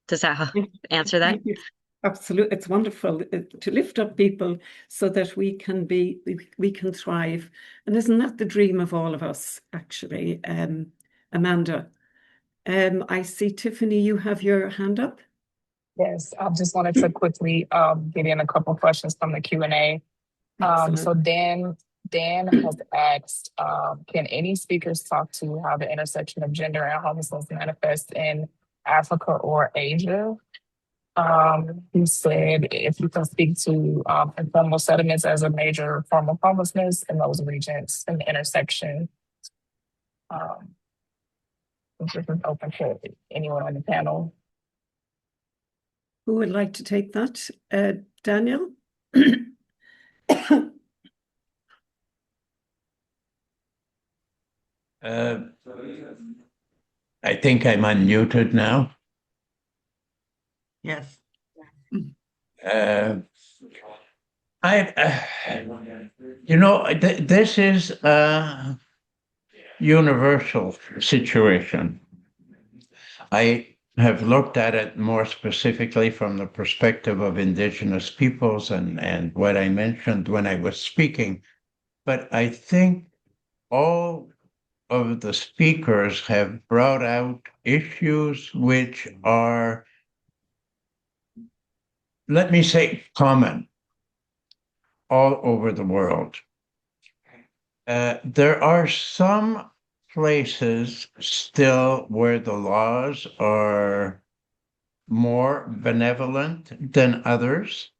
Does that answer that? Thank you. Absolutely. It's wonderful to lift up people so that we can thrive. And isn't that the dream of all of us, actually? Amanda, I see Tiffany, you have your hand up. Yes, I just wanted to quickly get in a couple questions from the Q&A. So Dan has asked, can any speakers talk to how the intersection of gender and homelessness manifests in Africa or Asia? He said if you can speak to informal settlements as a major form of homelessness in those regions and the intersection. This is open to anyone on the panel. Who would like to take that? Daniel? I think I'm unmuted now. Yes. This is a universal situation. I have looked at it more specifically from the perspective of Indigenous peoples and what I mentioned when I was speaking. But I think all of the speakers have brought out issues which are, let me say, common all over the world. There are some places still where the laws are more benevolent than others,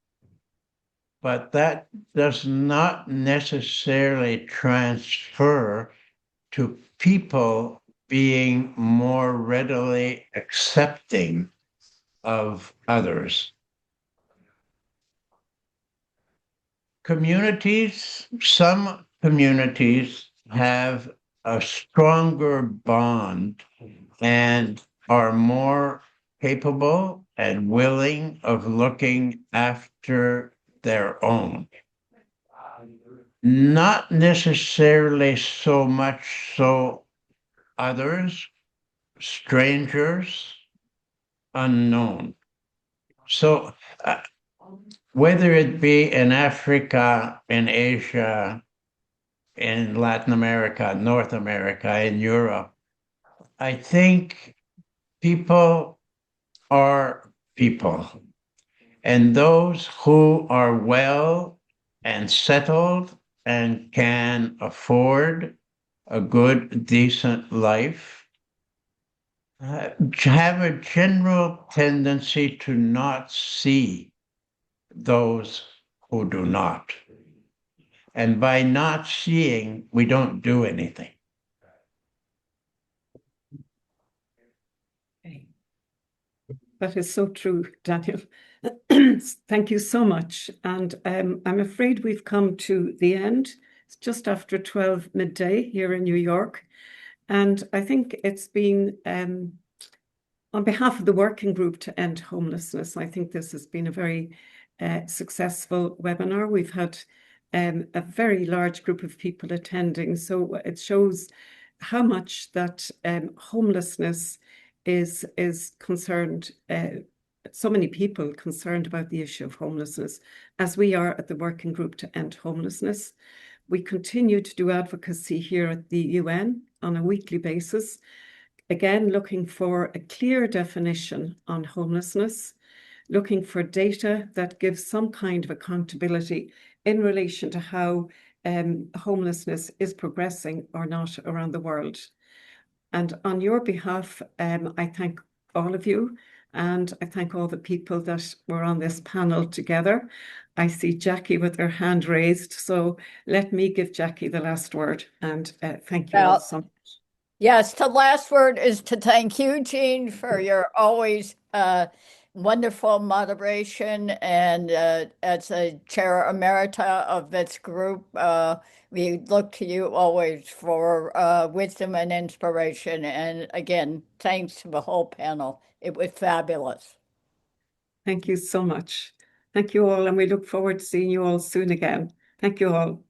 but that does not necessarily transfer to people being more readily accepting of others. Some communities have a stronger bond and are more capable and willing of looking after their own. Not necessarily so much so others, strangers, unknown. So whether it be in Africa, in Asia, in Latin America, North America, in Europe, I think people are people. And those who are well and settled and can afford a good, decent life have a general tendency to not see those who do not. And by not seeing, we don't do anything. That is so true, Daniel. Thank you so much. And I'm afraid we've come to the end. It's just after 12 midday here in New York. And I think it's been, on behalf of the working group to end homelessness, I think this has been a very successful webinar. We've had a very large group of people attending. So it shows how much that homelessness is concerned, so many people concerned about the issue of homelessness, as we are at the working group to end homelessness. We continue to do advocacy here at the UN on a weekly basis, again, looking for a clear definition on homelessness, looking for data that gives some kind of accountability in relation to how homelessness is progressing or not around the world. And on your behalf, I thank all of you, and I thank all the people that were on this panel together. I see Jackie with her hand raised, so let me give Jackie the last word, and thank you all so much. Yes, the last word is to thank you, Jean, for your always wonderful moderation. And as a chair emerita of this group, we look to you always for wisdom and inspiration. And again, thanks to the whole panel. It was fabulous. Thank you so much. Thank you all, and we look forward to seeing you all soon again. Thank you all.